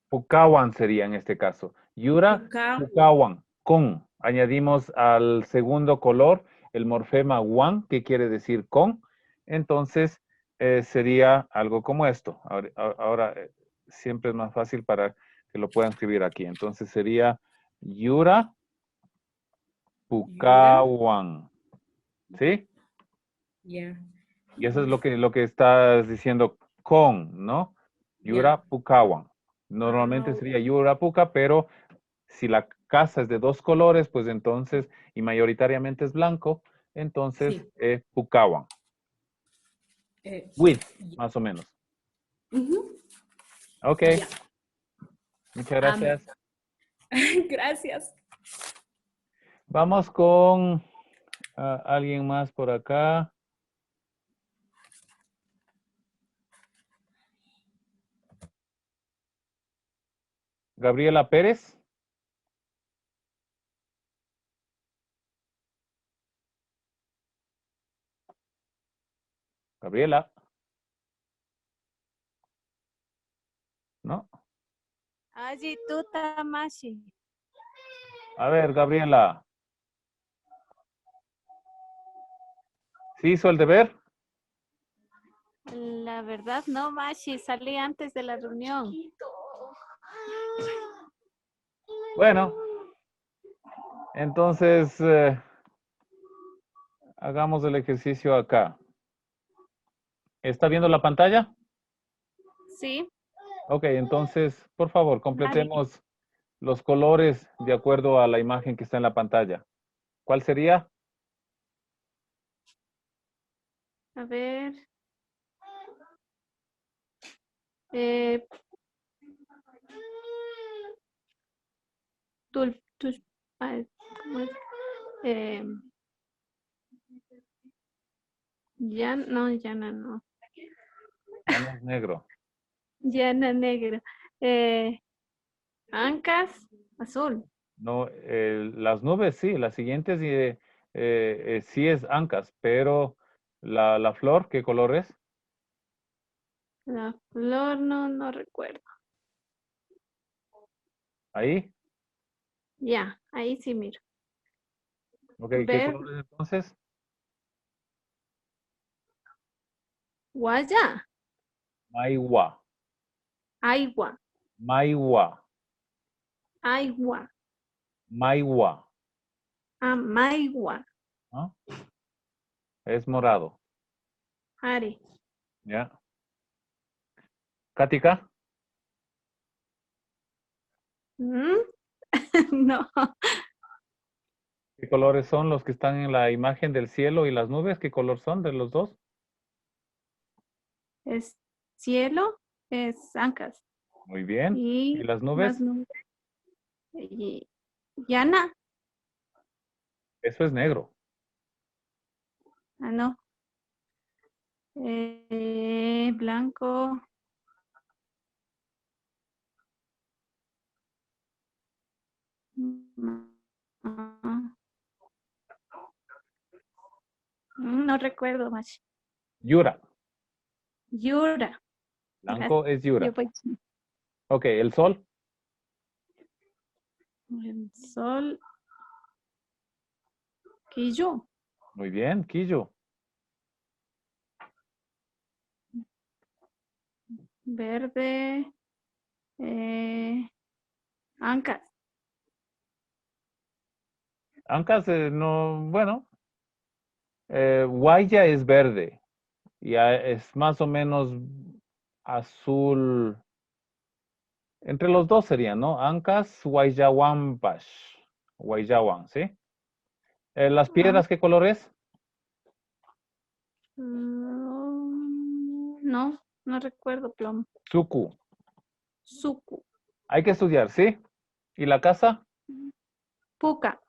Pucawan sería en este caso. Yurak, Pucawan. Con. Añadimos al segundo color el morfema wan, que quiere decir con. Entonces, sería algo como esto. Ahora siempre es más fácil para que lo puedan escribir aquí. Entonces sería Yura Pucawan. ¿Sí? Yeah. Y eso es lo que estás diciendo con, ¿no? Yura Pucawan. Normalmente sería Yura Puca, pero si la casa es de dos colores, pues entonces, y mayoritariamente es blanco, entonces Pucawan. With, más o menos. Ok. Yeah. Muchas gracias. Gracias. Vamos con alguien más por acá. Gabriela Pérez. Gabriela. ¿No? Allí tú Tamashi. A ver, Gabriela. ¿Sí hizo el deber? La verdad no, Mashi, salí antes de la reunión. Bueno. Entonces, hagamos el ejercicio acá. ¿Está viendo la pantalla? Sí. Ok, entonces, por favor, completemos los colores de acuerdo a la imagen que está en la pantalla. ¿Cuál sería? A ver. ¿Cómo es? Llana no. Llana es negro. Llana negro. Ancas, azul. No, las nubes sí, las siguientes sí es ancas, pero la flor, ¿qué color es? La flor no recuerdo. Ahí. Ya, ahí sí miro. Ok, ¿qué color es entonces? Guaya. Maiwa. Aigua. Maiwa. Aigua. Maiwa. Maigua. ¿No? Es morado. Ari. ¿Ya? ¿Cática? No. ¿Qué colores son los que están en la imagen del cielo y las nubes? ¿Qué color son de los dos? Es cielo, es ancas. Muy bien. ¿Y las nubes? Y llana. Eso es negro. No. Blanco. No recuerdo más. Yura. Yura. Blanco es Yura. Gracias. Ok, ¿el sol? El sol. Quillo. Muy bien, Quillo. Verde. Ancas. Ancas, no, bueno. Guaya es verde. Ya es más o menos azul. Entre los dos serían, ¿no? Ancas, Guayahuampash. Guayahuan, ¿sí? ¿Las piedras qué color es? No, no recuerdo, plomo. Suku. Suku. Hay que estudiar, ¿sí? ¿Y la casa? Puca.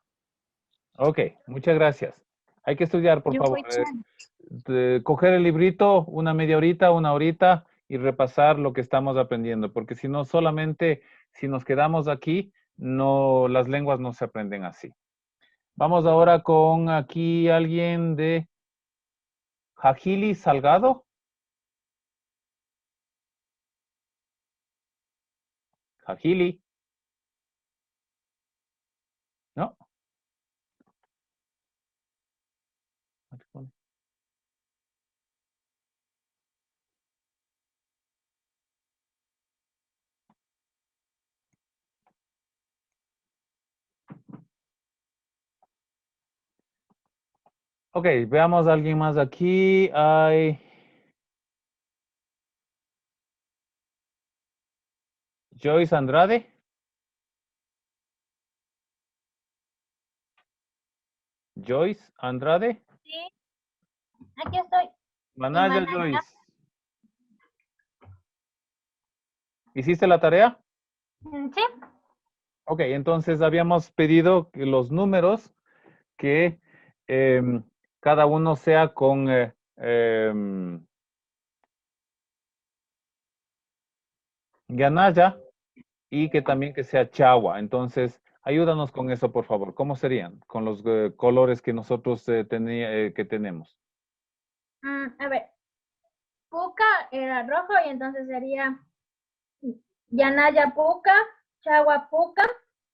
Ok, muchas gracias. Hay que estudiar, por favor. Coger el librito una media horita, una horita y repasar lo que estamos aprendiendo, porque si no, solamente si nos quedamos aquí, no, las lenguas no se aprenden así. Vamos ahora con aquí alguien de Jajili Salgado. Jajili. ¿No? Ok, veamos a alguien más aquí. Hay Joyce Andrade. Joyce Andrade. Sí, aquí estoy. Manaya Joyce. ¿Hiciste la tarea? Sí. Ok, entonces habíamos pedido que los números que cada uno sea con Ganaya y que también que sea Chawa. Entonces, ayúdanos con eso, por favor. ¿Cómo serían con los colores que nosotros que tenemos? A ver, Puca era rojo y entonces sería Yanaya Puca, Chagua Puca,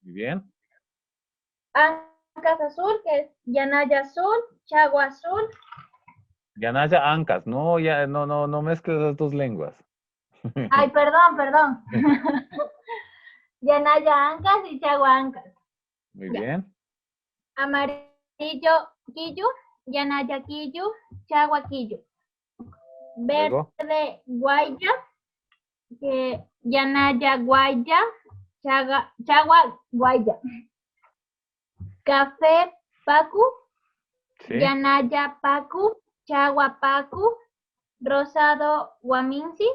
Muy bien. Ancas azul, que es Yanaya azul, Chagua azul. Ganaya Ancas. No, ya, no mezcles las dos lenguas. Ay, perdón. Yanaya Ancas y Chagua Ancas. Muy Ya. bien. Amarillo Quillu, Yanaya Quillu, Chagua Quillu. Luego. Verde Guaya, que Yanaya Guaya, Chagua Guaya. Café Pacu, Sí. Yanaya Pacu, Chagua Pacu. Rosado Guaminsi,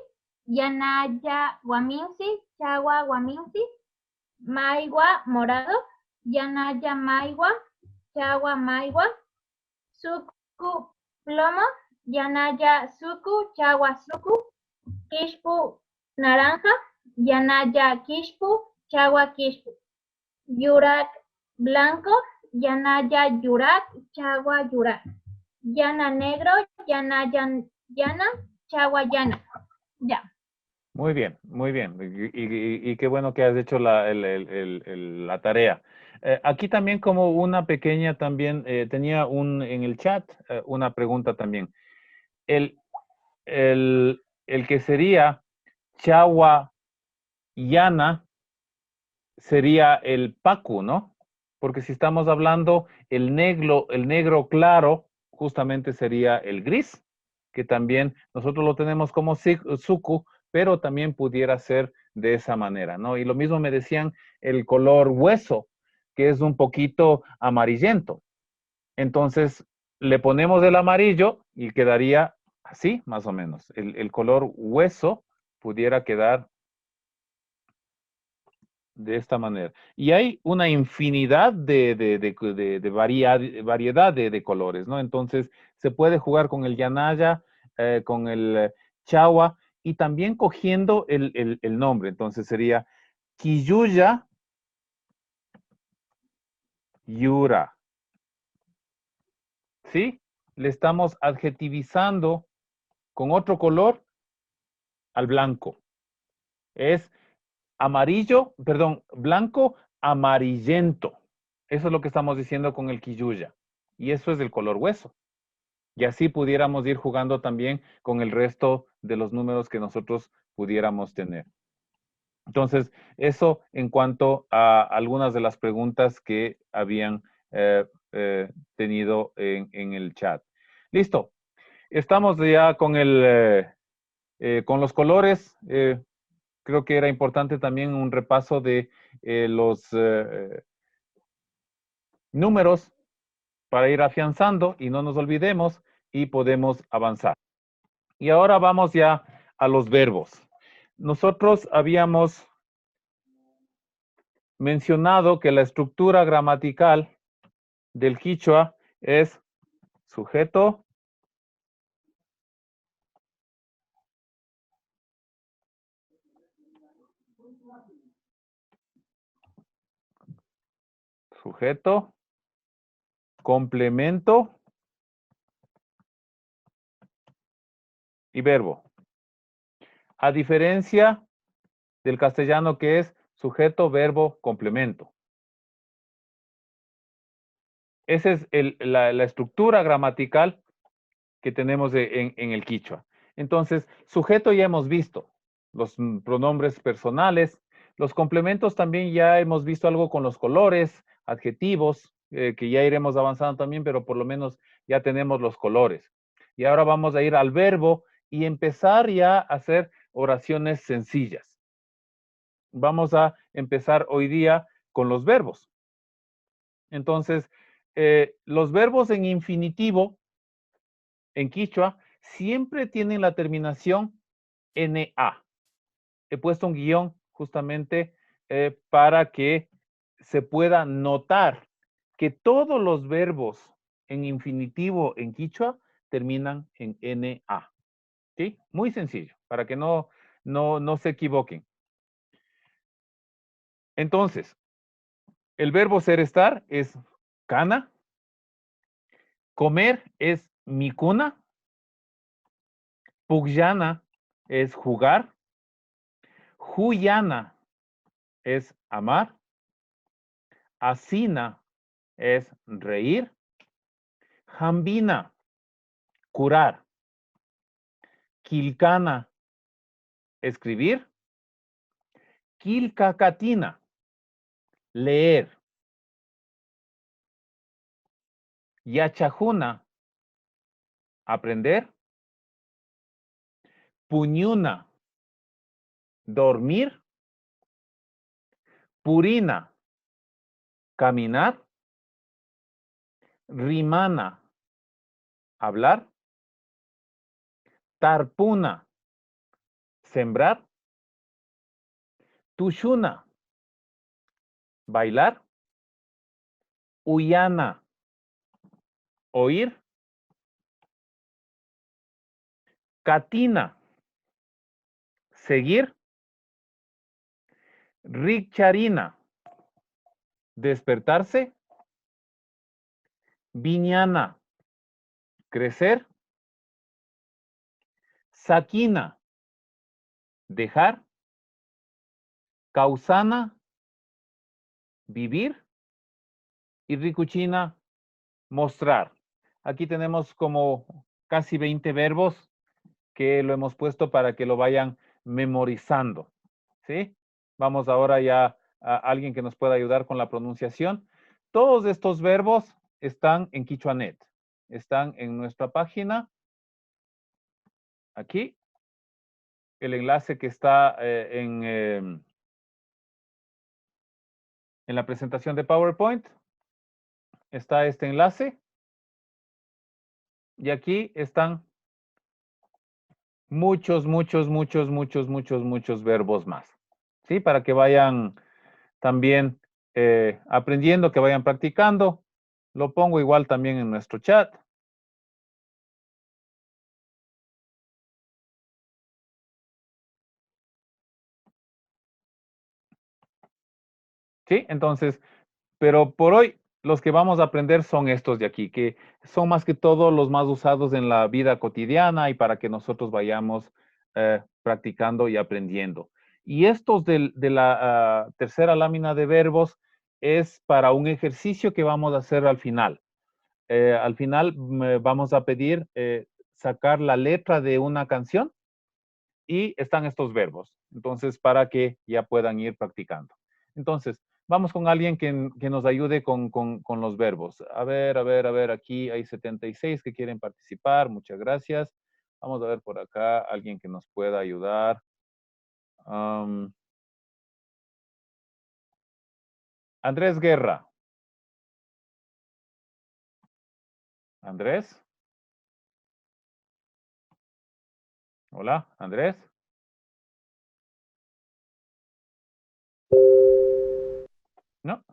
Yanaya Guaminsi, Chagua Guaminsi. Maigua morado, Yanaya Maigua, Chagua Maigua. Suku plomo, Yanaya Suku, Chagua Suku. Kishpu naranja, Yanaya Kishpu, Chagua Kishpu. Yurak blanco, Yanaya Yurak, Chagua Yurak. Yana negro, Yanaya Yana, Chagua Yana. Ya. Muy bien, muy bien. Y qué bueno que has hecho la tarea. Aquí también como una pequeña también, tenía en el chat una pregunta también. El que sería Chagua Yana sería el Pacu, ¿no? Porque si estamos hablando el negro claro, justamente sería el gris, que también nosotros lo tenemos como Suku, pero también pudiera ser de esa manera, ¿no? Y lo mismo me decían el color hueso, que es un poquito amarillento. Entonces, le ponemos el amarillo y quedaría así, más o menos. El color hueso pudiera quedar de esta manera. Y hay una infinidad de variedad de colores, ¿no? Entonces, se puede jugar con el Yanaya, con el Chawa, y también cogiendo el nombre. Entonces, sería Quilluya Yura. ¿Sí? Le estamos adjetivizando con otro color al blanco. Es blanco amarillento. Eso es lo que estamos diciendo con el Quilluya. Y eso es del color hueso. Y así pudiéramos ir jugando también con el resto de los números que nosotros pudiéramos tener. Entonces, eso en cuanto a algunas de las preguntas que habían tenido en el chat. Listo. Estamos ya con con los colores. Creo que era importante también un repaso de los números para ir afianzando y no nos olvidemos y podemos avanzar. Y ahora vamos ya a los verbos. Nosotros habíamos mencionado que la estructura gramatical del quichua es sujeto, complemento y verbo. A diferencia del castellano que es sujeto, verbo, complemento. Esa es la estructura gramatical que tenemos en el quichua. Entonces, sujeto ya hemos visto, los pronombres personales, los complementos también ya hemos visto algo con los colores, adjetivos, que ya iremos avanzando también, pero por lo menos ya tenemos los colores. Y ahora vamos a ir al verbo y empezar ya a hacer oraciones sencillas. Vamos a empezar hoy día con los verbos. Entonces, los verbos en infinitivo, en quichua, siempre tienen la terminación NA. He puesto un guión justamente para que se pueda notar que todos los verbos en infinitivo en quichua terminan en NA. ¿Sí? Muy sencillo, para que no se equivoquen. Entonces, el verbo ser estar es cana. Comer es mikuna. Pugyana es jugar. Huyana es amar. Asina es reír. Jambina, curar. Quilcana, escribir. Quilcacatina, leer. Yachajuna, aprender. Puñuna, dormir. Purina, caminar. Rimana, hablar. Tarpuna, sembrar. Tushuna, bailar. Uyana, oír. Catina, seguir. Richarina, despertarse. Viñana, crecer. Saquina, dejar. Causana, vivir. Y ricuchina, mostrar. Aquí tenemos como casi 20 verbos que lo hemos puesto para que lo vayan memorizando. ¿Sí? Vamos ahora ya a alguien que nos pueda ayudar con la pronunciación. Todos estos verbos están en Quichuanet. Están en nuestra página. Aquí. El enlace que está en la presentación de PowerPoint. Está este enlace. Y aquí están muchos verbos más. ¿Sí? Para que vayan también aprendiendo, que vayan practicando. Lo pongo igual también en nuestro chat. ¿Sí? Entonces, pero por hoy los que vamos a aprender son estos de aquí, que son más que todo los más usados en la vida cotidiana y para que nosotros vayamos practicando y aprendiendo. Y estos de la tercera lámina de verbos es para un ejercicio que vamos a hacer al final. Al final vamos a pedir sacar la letra de una canción y están estos verbos. Entonces, para que ya puedan ir practicando. Entonces, vamos con alguien que nos ayude con los verbos. A ver, aquí hay 76 que quieren participar. Muchas gracias. Vamos a ver por acá alguien que nos pueda ayudar. Andrés Guerra. Andrés. Hola, Andrés. No.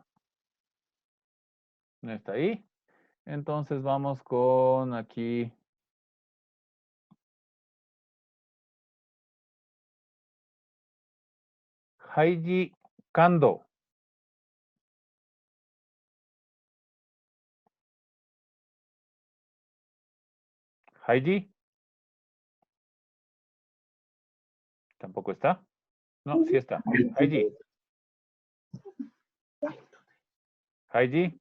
No está ahí. Entonces vamos con aquí. Haiji Kando. Haiji. ¿Tampoco está? No, sí está. Haiji. Haiji.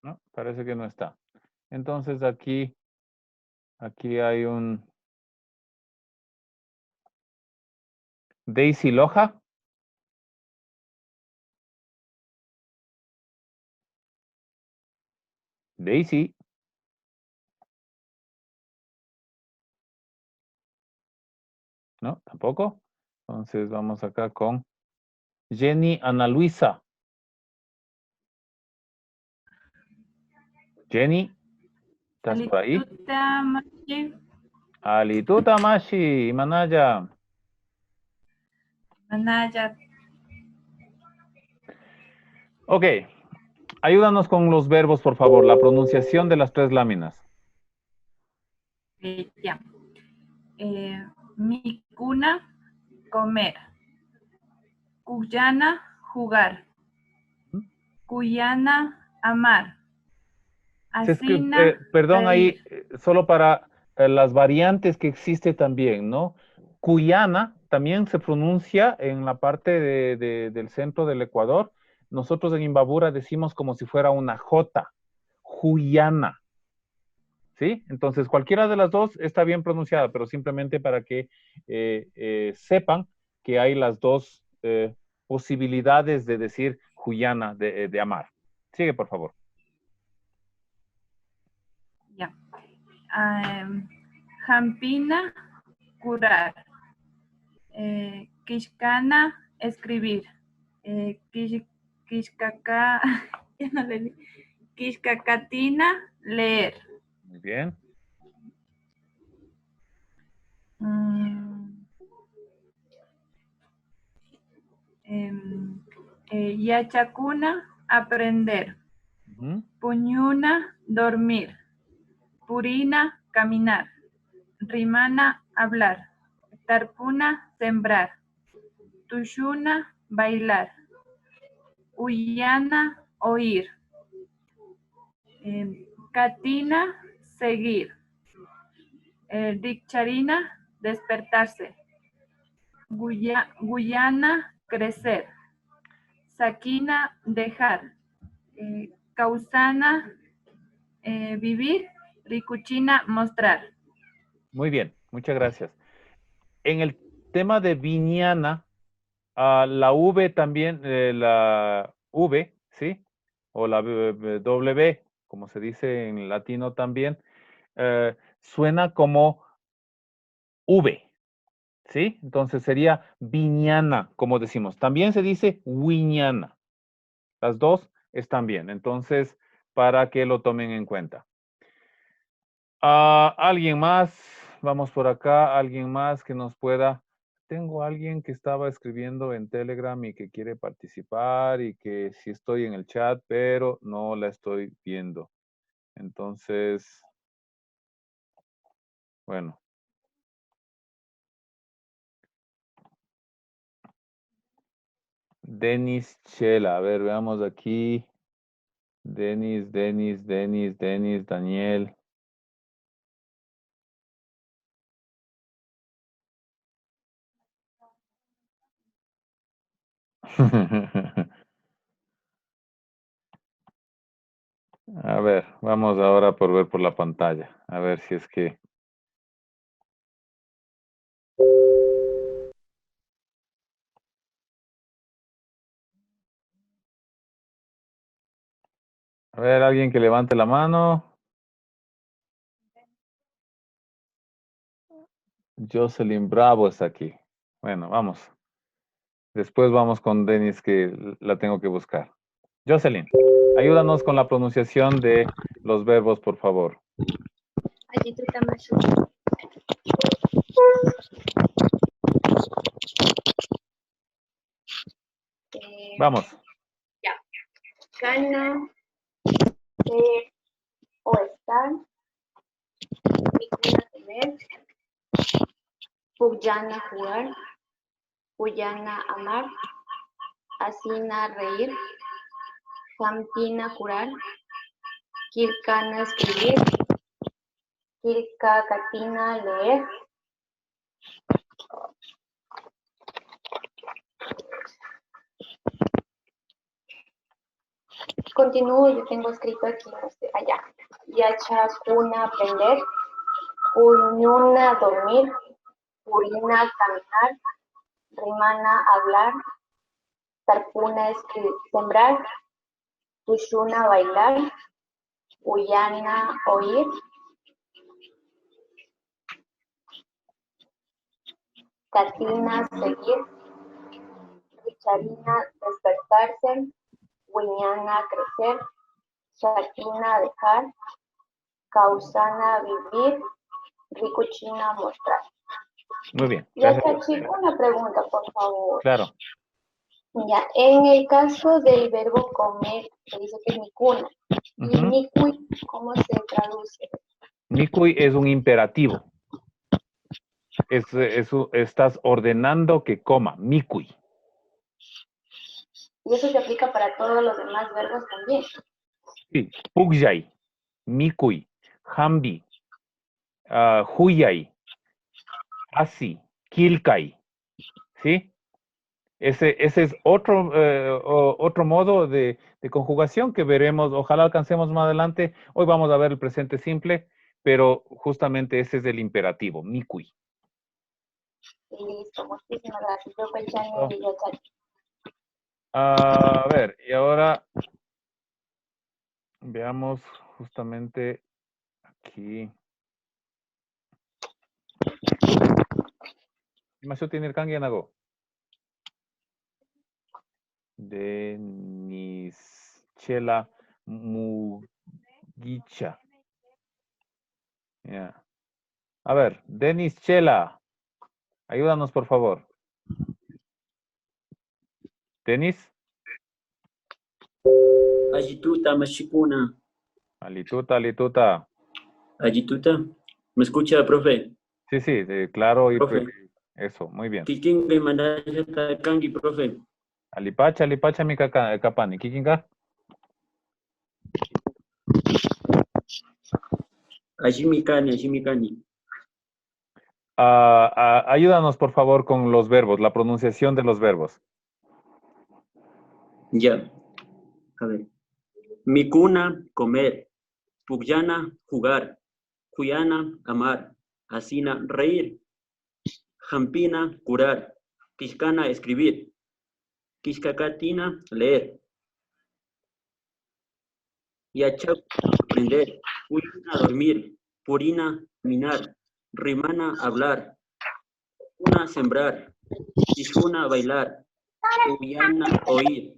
No, parece que no está. Entonces aquí hay un Daisy Loja. Daisy. No, tampoco. Entonces vamos acá con Jenny Ana Luisa. Jenny, ¿estás por ahí? Alituta Mashi, Manaya. Manaya. Ok, ayúdanos con los verbos, por favor. La pronunciación de las 3 láminas. Ya. Mi cuna, comer. Cuyana, jugar. Cuyana, amar. Asina, Perdón, reír. ahí, solo para las variantes que existe también, ¿no? Cuyana también se pronuncia en la parte del centro del Ecuador. Nosotros en Imbabura decimos como si fuera una J, Cuyana. ¿Sí? Entonces, cualquiera de las dos está bien pronunciada, pero simplemente para que sepan que hay las dos posibilidades de decir Cuyana, de amar. Sigue, por favor. Ya. Jampina, curar. Kishkana, escribir. Kishkaka, ya no le di. Kishkakatina, leer. Muy bien. Yachakuna, aprender. Puñuna, dormir. Purina, caminar. Rimana, hablar. Tarpuna, sembrar. Tushuna, bailar. Uyana, oír. Katina, seguir. Dicharina, despertarse. Guyana, crecer. Sakina, dejar. Causana, vivir. Ricuchina, mostrar. Muy bien, muchas gracias. En el tema de Viñana, la V también, la V, ¿sí? O la W, como se dice en latino también, suena como V, ¿sí? Entonces sería Viñana, como decimos. También se dice Viñana. Las dos están bien. Entonces, para que lo tomen en cuenta. ¿Alguien más? Vamos por acá. ¿Alguien más que nos pueda? Tengo alguien que estaba escribiendo en Telegram y que quiere participar y que sí estoy en el chat, pero no la estoy viendo. Entonces, bueno. Denis Chela. A ver, veamos aquí. Denis, Daniel. A ver, vamos ahora por ver por la pantalla. A ver si es que... A ver, alguien que levante la mano. Jocelyn Bravo está aquí. Bueno, vamos. Después vamos con Denis, que la tengo que buscar. Jocelyn, ayúdanos con la pronunciación de los verbos, por favor. Ajituta mashi. Vamos. Ya. Gana, ser o estar. Mikuna, comer. Puyana, jugar. Puyana, amar. Asina, reír. Campina, curar. Kilkana, escribir. Kilka, Katina, leer. Continúo, yo tengo escrito aquí, no sé, allá. Yacha, cuna, aprender. Puñuna, dormir. Purina, caminar. Rimana, hablar. Tarpuna, sembrar. Tushuna, bailar. Uyana, oír. Katina, seguir. Richarina, despertarse. Wiñana, crecer. Shakina, dejar. Causana, vivir. Rikuchina, mostrar. Muy bien. Ya, Gracias. Chachi, una pregunta, por favor. Claro. Ya, en el caso del verbo comer, se dice que es mikuna. Y Ujú. mikui, ¿cómo se traduce? Mikui es un imperativo. Estás ordenando que coma. Mikui. Y eso se aplica para todos los demás verbos también. Sí. Pugyay. Mikui. Hambi. Huyay. Asi. Kilkai. ¿Sí? Ese es otro modo de conjugación que veremos. Ojalá alcancemos más adelante. Hoy vamos a ver el presente simple, pero justamente ese es el imperativo. Mikui. Listo, muchísimas gracias. Yo soy Chani Oh. y ya, Chachi. A ver, y ahora veamos justamente aquí. ¿Más tiene el kangi nago? Denischela Mugicha. Ya. A ver, Denischela, ayúdanos por favor. Denis. Ayituta, mashikuna. Alituta. Ayituta. ¿Me escucha, profe? Sí, claro y Profe. eso, muy bien. Kikinga mandajata kangi, profe. Alipacha mi kapani. Kikinga. Ashimikani. Ayúdanos por favor con los verbos, la pronunciación de los verbos. Ya. A ver. Mikuna, comer. Pugyana, jugar. Cuyana, amar. Asina, reír. Jampina, curar. Quiscana, escribir. Quiscacatina, leer. Yachak, aprender. Purina, dormir. Purina, caminar. Rimana, hablar. Una, sembrar. Quiscuna, bailar. Uyana, oír.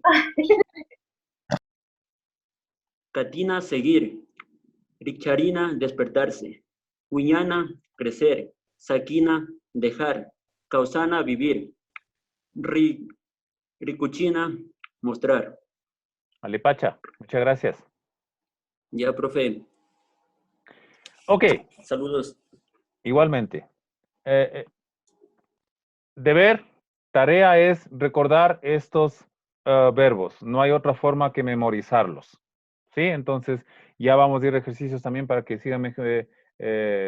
Katina, seguir. Richarina, despertarse. Uñana, crecer. Sakina, dejar. Causana, vivir. Rikuchina, mostrar. Alipacha, muchas gracias. Ya, profe. Ok. Saludos. Igualmente. Deber, tarea es recordar estos verbos. No hay otra forma que memorizarlos. ¿Sí? Entonces, ya vamos a ir a ejercicios también para que sigan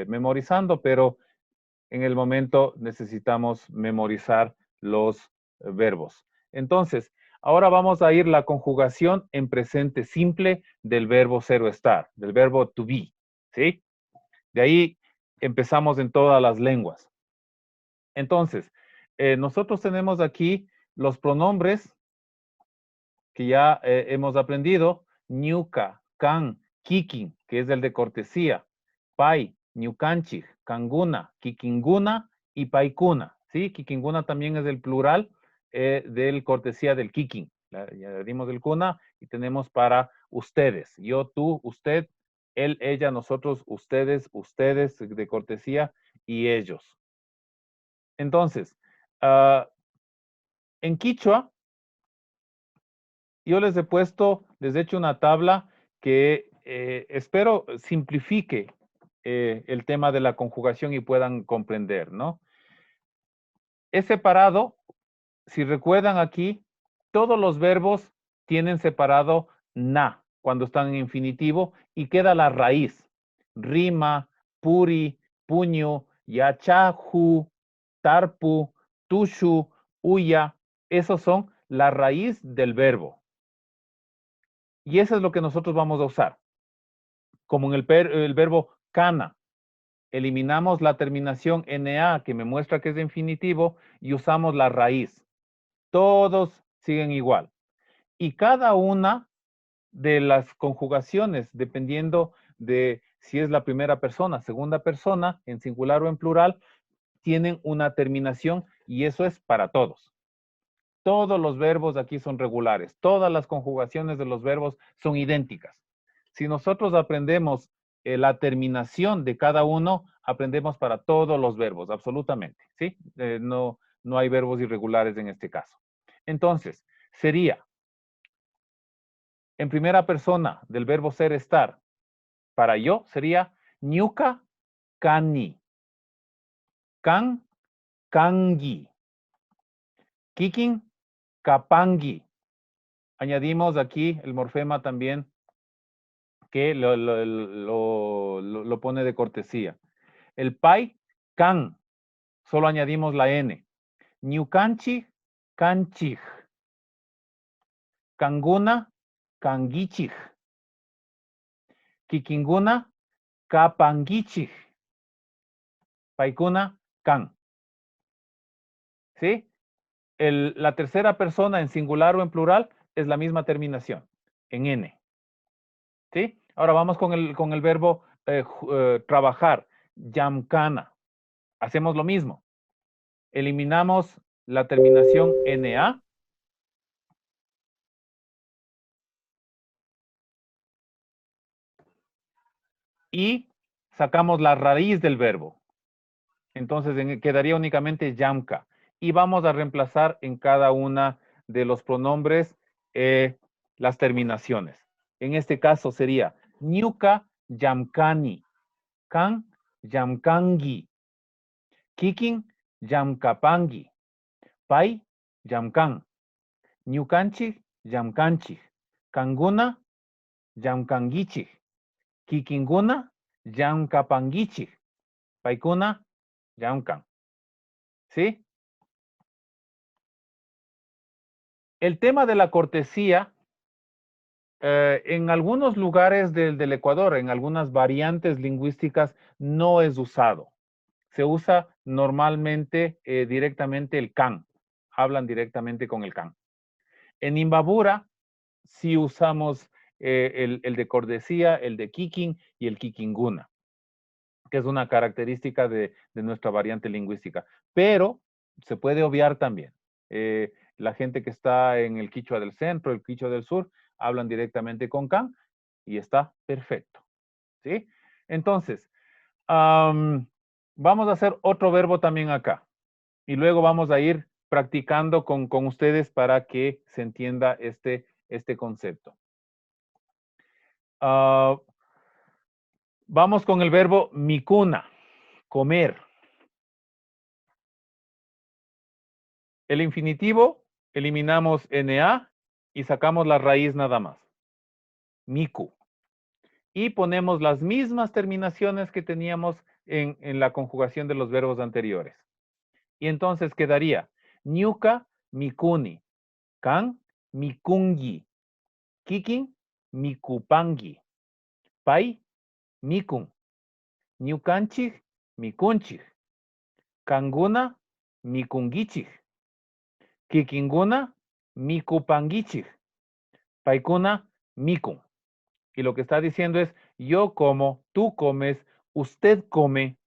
memorizando, pero en el momento necesitamos memorizar los verbos. Entonces, Ahora vamos a ir la conjugación en presente simple del verbo ser o estar, del verbo to be, ¿sí? De ahí empezamos en todas las lenguas. Entonces, nosotros tenemos aquí los pronombres que ya hemos aprendido, ñuka, can, kikin, que es el de cortesía, pai, ñukanchik, kanguna, kikinguna y paikuna, ¿sí? Kikinguna también es el plural del cortesía del kikin. Ya dimos el kuna y tenemos para ustedes. Yo, tú, usted, él, ella, nosotros, ustedes, ustedes de cortesía y ellos. Entonces, en quichua, yo les he hecho una tabla que espero simplifique el tema de la conjugación y puedan comprender, ¿no? He separado, si recuerdan aquí, todos los verbos tienen separado na cuando están en infinitivo y queda la raíz. Rima, puri, puño, yachahu, tarpu, tushu, uya. Esos son la raíz del verbo. Y eso es lo que nosotros vamos a usar. Como en el verbo cana. Eliminamos la terminación na, que me muestra que es de infinitivo, y usamos la raíz. Todos siguen igual. Y cada una de las conjugaciones, dependiendo de si es la primera persona, segunda persona, en singular o en plural, tienen una terminación y eso es para todos. Todos los verbos aquí son regulares. Todas las conjugaciones de los verbos son idénticas. Si nosotros aprendemos la terminación de cada uno, aprendemos para todos los verbos, absolutamente, ¿sí? No hay verbos irregulares en este caso. Entonces, sería, en primera persona del verbo ser, estar, para yo sería ñuka, cani, can, kangi, kikin, kapangi. Añadimos aquí el morfema también que lo pone de cortesía. El pai, can, solo añadimos la n. Ñukanchi, kanchig. Kanguna, kangichig. Kikinguna, kapangichig. Paikuna, kan. ¿Sí? La tercera persona en singular o en plural es la misma terminación, en n. ¿Sí? Ahora vamos con el verbo trabajar, yamkana. Hacemos lo mismo. Eliminamos la terminación na. Y sacamos la raíz del verbo. Entonces quedaría únicamente yamka. Y vamos a reemplazar en cada una de los pronombres las terminaciones. En este caso sería ñuka, yamkani. Kan, yamkangi. Kikin, yamkapangi. Pai, yamkan. Ñukanchik, yamkanchik. Kanguna, yamkangichik. Kikinguna, yamkapangichik. Paikuna, yamkan. ¿Sí? El tema de la cortesía, en algunos lugares del Ecuador, en algunas variantes lingüísticas, no es usado. Se usa normalmente directamente el can. Hablan directamente con el can. En Imbabura, sí usamos el de cortesía, el de kikin y el kikinguna, que es una característica de nuestra variante lingüística. Pero se puede obviar también. La gente que está en el quichua del centro, el quichua del sur, hablan directamente con can y está perfecto. ¿Sí? Entonces, vamos a hacer otro verbo también acá. Y luego vamos a ir practicando con ustedes para que se entienda este concepto. Vamos con el verbo mikuna, comer. El infinitivo, eliminamos na y sacamos la raíz nada más. Miku. Y ponemos las mismas terminaciones que teníamos en la conjugación de los verbos anteriores. Y entonces quedaría ñuka, mikuni. Kan, mikungi. Kikin, mikupangi. Pai, mikun. Ñukanchik, mikunchik. Kanguna, mikungichik. Kikinguna, mikupangichik. Paikuna, mikun. Y lo que está diciendo es, yo como, tú comes, usted come,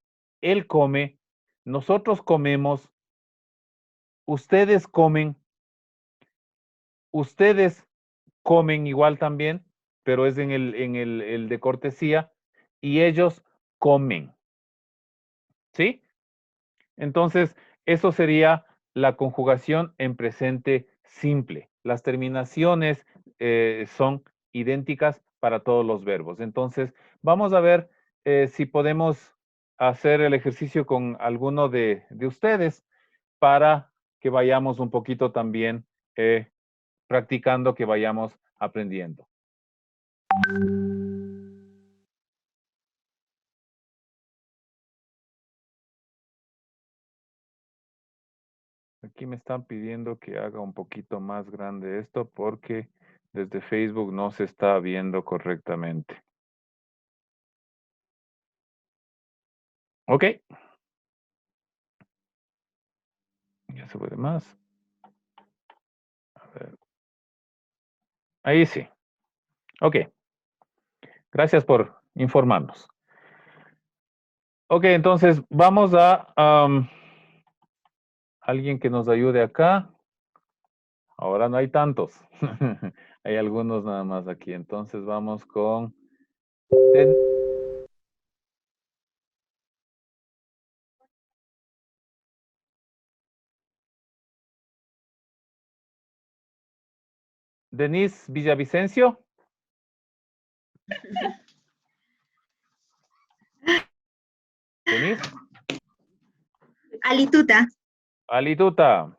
él come, nosotros comemos, ustedes comen igual también, pero es en el de cortesía, y ellos comen. ¿Sí? Entonces, eso sería la conjugación en presente simple. Las terminaciones son idénticas para todos los verbos. Entonces, vamos a ver si podemos hacer el ejercicio con alguno de ustedes para que vayamos un poquito también practicando, que vayamos aprendiendo. Aquí me están pidiendo que haga un poquito más grande esto porque desde Facebook no se está viendo correctamente. Ok. Ya se puede más. A ver. Ahí sí. Ok. Gracias por informarnos. Ok, entonces vamos a alguien que nos ayude acá. Ahora no hay tantos. Hay algunos nada más aquí. Entonces vamos con... Denise Villavicencio. Denise. Alituta. Alituta.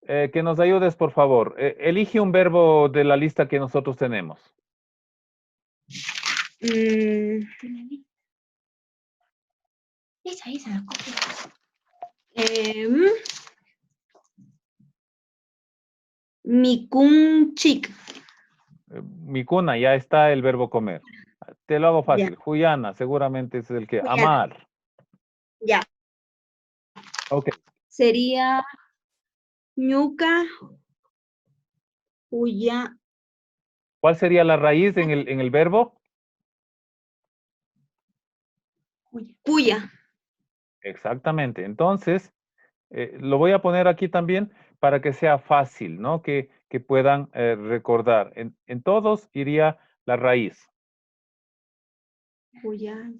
Que nos ayudes, por favor. Elige un verbo de la lista que nosotros tenemos. Esa. Mikunchik. Mikuna, ya está el verbo comer. Te lo hago fácil. Ya. Huyana, seguramente es el que... Huyana. Amar. Ya. Ok. Sería ñuka, huya. ¿Cuál sería la raíz en el verbo? Cuya. Exactamente. Entonces, lo voy a poner aquí también para que sea fácil, ¿no? Que puedan recordar. En todos iría la raíz. Cuya.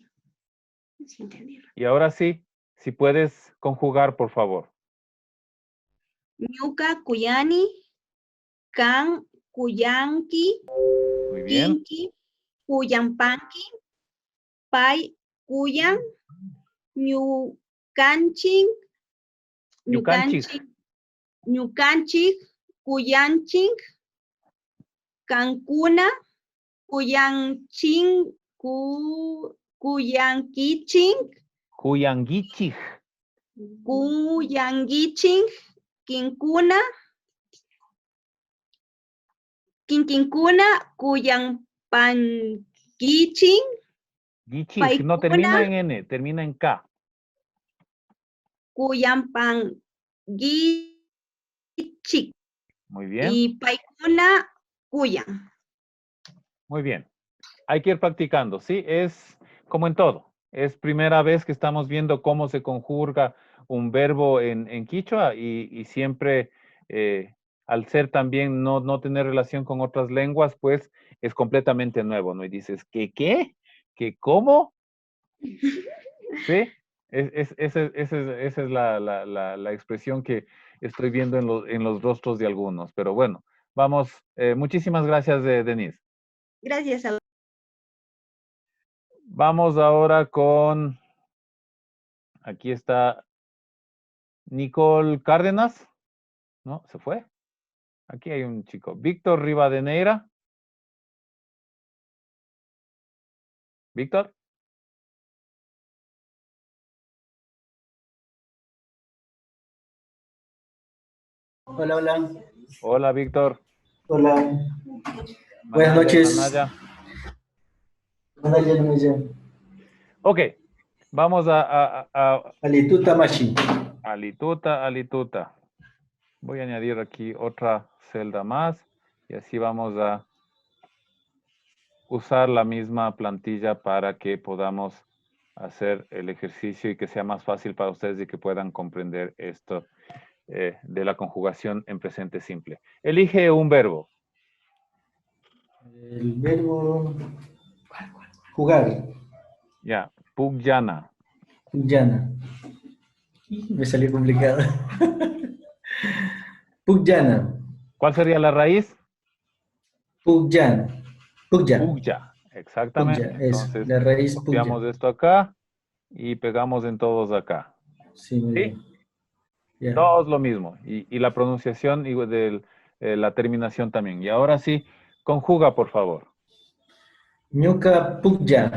Y ahora sí, si puedes conjugar, por favor. Ñuka, cuyani, can, cuyanki, muy bien. Kinki, cuyanpanki, pai, cuyan, ñukanchik, cuyanchik, cancuna, cuyanchik, Cuyanguichik. Cuyanguichik, quincuna, quinquincuna, cuyanpanguichik. Gichik, no termina en N, termina en K. Cuyanpanguichik. Muy bien. Y paicuna, cuyan. Muy bien. Hay que ir practicando, ¿sí? Es como en todo. Es primera vez que estamos viendo cómo se conjuga un verbo en quichua y siempre, al ser también no tener relación con otras lenguas, pues es completamente nuevo, ¿no? Y dices, ¿qué? ¿Qué cómo? ¿Sí? Esa es la expresión que estoy viendo en los rostros de algunos. Pero bueno, vamos. Muchísimas gracias, Denise. Gracias a... Vamos ahora con... Aquí está Nicole Cárdenas. ¿No? ¿Se fue? Aquí hay un chico. Víctor Rivadeneira. Víctor. Hola, hola. Hola, Víctor. Hola. Buenas Manaya, noches. Manaya. Manaya no me llamo. Ok, vamos a Alituta Mashi. Alituta. Voy a añadir aquí otra celda más y así vamos a usar la misma plantilla para que podamos hacer el ejercicio y que sea más fácil para ustedes y que puedan comprender esto de la conjugación en presente simple. Elige un verbo. El verbo jugar. Ya, pugyana. Pugyana. Me salió complicado. Pugyana. ¿Cuál sería la raíz? Pugyan. Pugya. Pugya, exactamente. Pugya, eso, Entonces, la raíz copiamos pugya. esto acá y pegamos en todos acá. Sí, muy ¿Sí? bien. Ya. Todos lo mismo. Y la pronunciación y la terminación también. Y ahora sí, conjuga, por favor. Ñuka pugya.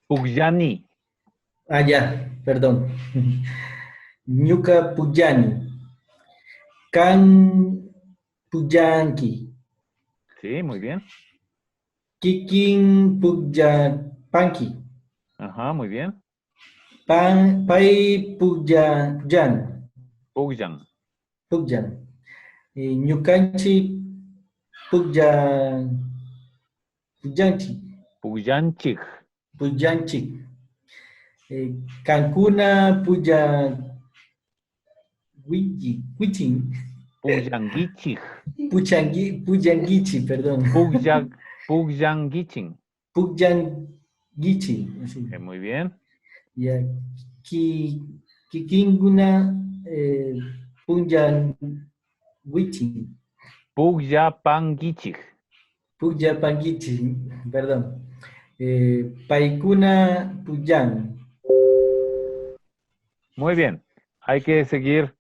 Pugyani. Ah, ya, perdón. Ñuka pugyani. Kan pugyanki. Sí, muy bien. Kikin pugyapanki. Ajá, muy bien. Pai pugyan. Pugyan. Pugyan. Ñukanchi pugyanchi. Pugyanchik. Pugyanchik. Kankuna Huichin. Pugyangichik. Pugyangichi, perdón. Pugyangichik. Pugyangichi. Así. Muy bien. Ya. Kikinguna Pugyangichi. Pugyapangichik. Pugyapangichi, perdón. Paikuna Pugyan. Muy bien. Hay que seguir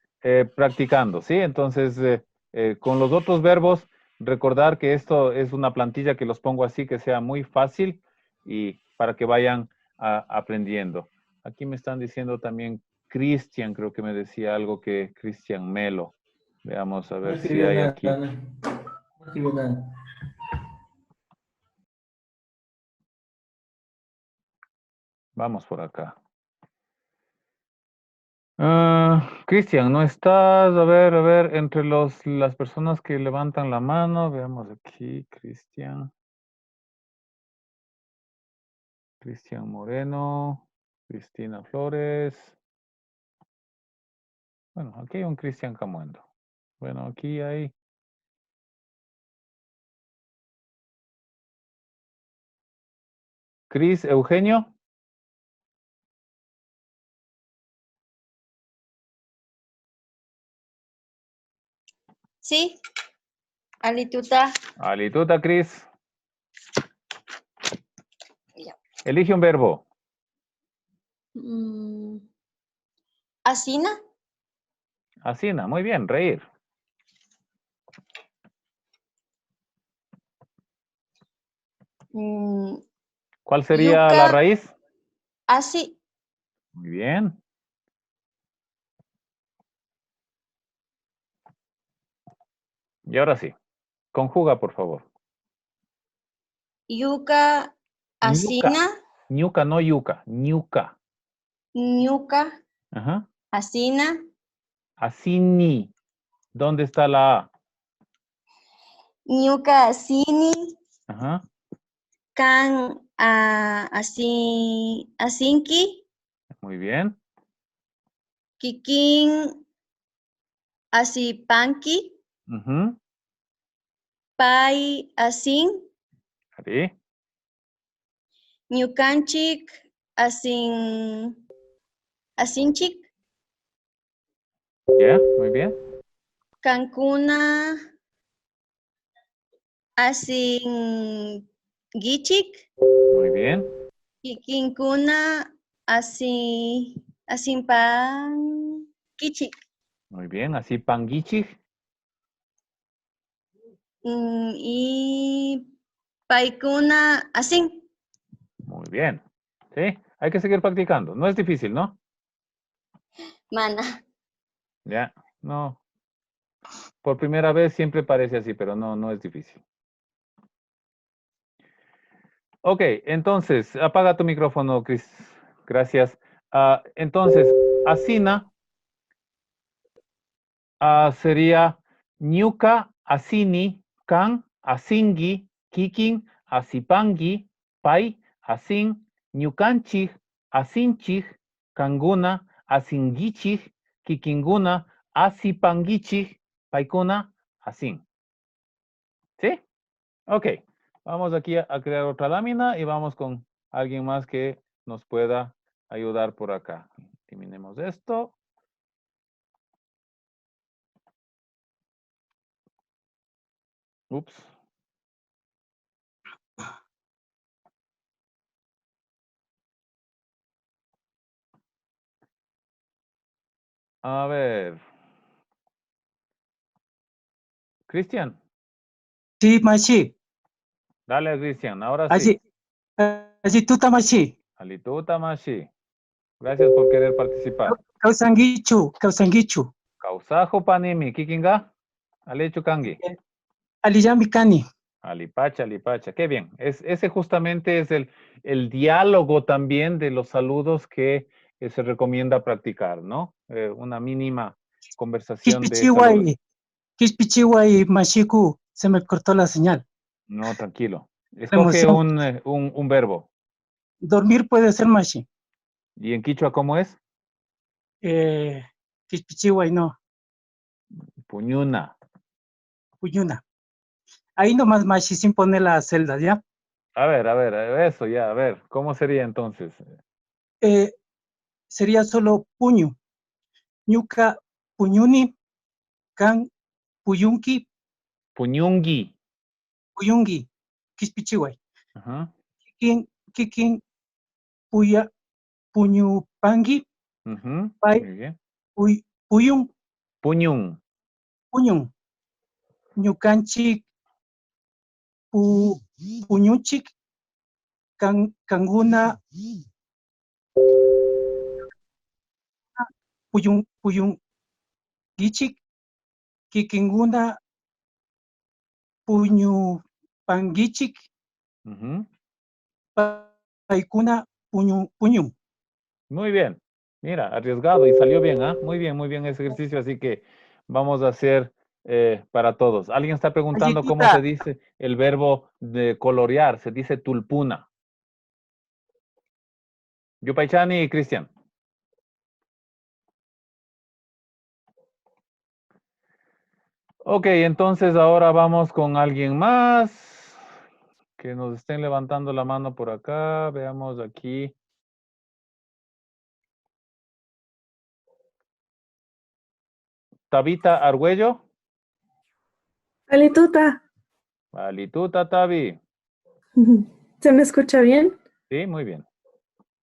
practicando, ¿sí? Entonces, con los otros verbos, recordar que esto es una plantilla que los pongo así, que sea muy fácil y para que vayan aprendiendo. Aquí me están diciendo también Cristian, creo que me decía algo que Cristian Melo. Veamos a ver No si escribió hay nada, aquí. No escribió nada. Vamos por acá. Cristian, ¿no estás? A ver, entre las personas que levantan la mano, veamos aquí, Cristian Moreno, Cristina Flores. Bueno, aquí hay un Cristian Camuendo. Bueno, aquí hay... Cris Eugenio. Sí. Alituta. Alituta, Cris. Ya. Elige un verbo. Asina. Asina, muy bien, reír. ¿Cuál sería Yuca. la raíz? Así. Muy bien. Y ahora sí, conjuga, por favor. Yuca. Asina. Ñuca, no yuca. Ñuca. Ñuca. Ajá. Asina. Asini. ¿Dónde está la A? Ñuca asini. Ajá. Kan asinki. Muy bien. Kikin asipanki. Pai asin. Sí. Ñukanchik asinchik. Ya, muy bien. Kankuna asingichik. Muy bien. Kikinkuna asinpankichik. Muy bien, así panguichik. Y paikuna asin. Muy bien. Sí, hay que seguir practicando. No es difícil, ¿no? Mana. Ya, no. Por primera vez siempre parece así, pero no es difícil. Ok, entonces, apaga tu micrófono, Chris. Gracias. Entonces, asina sería ñuka, asini, kan, asingi, kikin, asipangi, pai, asin, ñukanchik, asinchik, kanguna, asingichik, kikinguna, asipangichik, paikuna, asin. ¿Sí? Ok. Vamos aquí a crear otra lámina y vamos con alguien más que nos pueda ayudar por acá. Eliminemos esto. Ups. A ver. Cristian. Sí, Mashi. Dale, Cristian. Ahora Así, sí. así tú Mashi. Alituta Mashi. Gracias por querer participar. Kausangichu. Kausajo panimi. Kikinga. Alechu kangi. Aliyambikani. Alipacha. Qué bien. Ese justamente es el diálogo también de los saludos que se recomienda practicar, ¿no? Una mínima conversación de saludos. Kispichiwai Mashiku. Se me cortó la señal. No, tranquilo. Escoge un verbo. Dormir puede ser Mashi. ¿Y en quichua cómo es? Kispichiwai no. Puñuna. Ahí nomás Mashi sin poner la celda, ¿ya? A ver, eso ya, a ver. ¿Cómo sería entonces? Sería solo puño. Ñuka puñuni. Kan puyunki. Puñungi. Kispichiwai. Ajá. Kikin puñupangi. Pai, Muy bien. puyun. Puñun. Ñukanchik puñunchik. Kanguna puyun gichik. Kikinguna puñupangichik. Paikuna puñum. Muy bien. Mira, arriesgado y salió bien, ¿ah? Muy bien ese ejercicio, así que vamos a hacer para todos. Alguien está preguntando cómo se dice el verbo de colorear. Se dice tulpuna. Yupaychani y Cristian. Ok, entonces ahora vamos con alguien más. Que nos estén levantando la mano por acá. Veamos aquí. Tabita Argüello. Alituta. Alituta, Tabi. ¿Se me escucha bien? Sí, muy bien.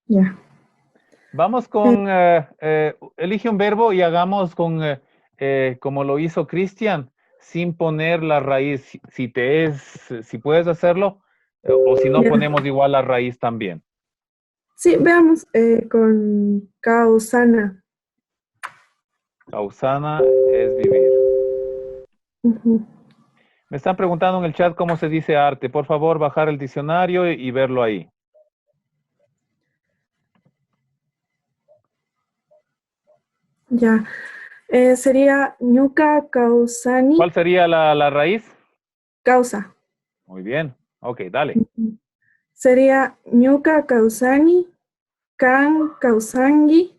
Ya. Vamos con, elige un verbo y hagamos con, como lo hizo Cristian, sin poner la raíz. Si puedes hacerlo, o si no, Ya. ponemos igual la raíz también. Sí, veamos con Kausana. Kausana es vivir. Me están preguntando en el chat cómo se dice arte. Por favor, bajar el diccionario y verlo ahí. Ya. Sería Ñuka Kausani. ¿Cuál sería la raíz? Causa. Muy bien. Ok, dale. Sería Ñuka Kausani, Kan Kausangi,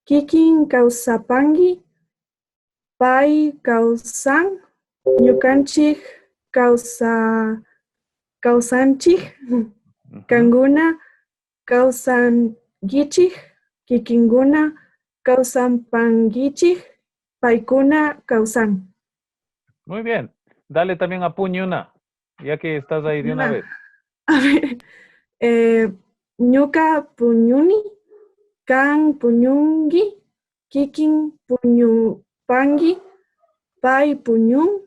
Kikin Kausapangi, Pai Kausan, Ñukanchik Kausanchik, Kanguna Kausangichik, Kikinguna Kausanpangichik, Paikuna Kausan. Muy bien. Dale también a Puñuna, ya que estás ahí de una vez. A ver, Ñuka Puñuni, Kan Puñungi, Kikin Puñupangi, Pai Puñun,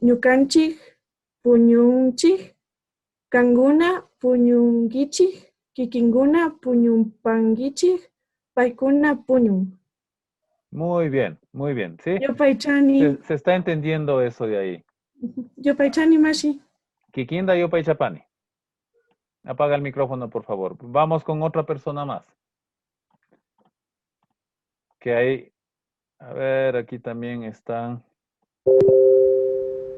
Ñukanchik Puñunchik, Kanguna Puñungichik, Kikinguna Puñumpangichik, Paikuna Puñun. Muy bien, ¿sí? Yopaychani. Se está entendiendo eso de ahí. Yopaychani Mashi. Kikinda Yopaychapani. Apaga el micrófono, por favor. Vamos con otra persona más. Que hay, a ver, aquí también están.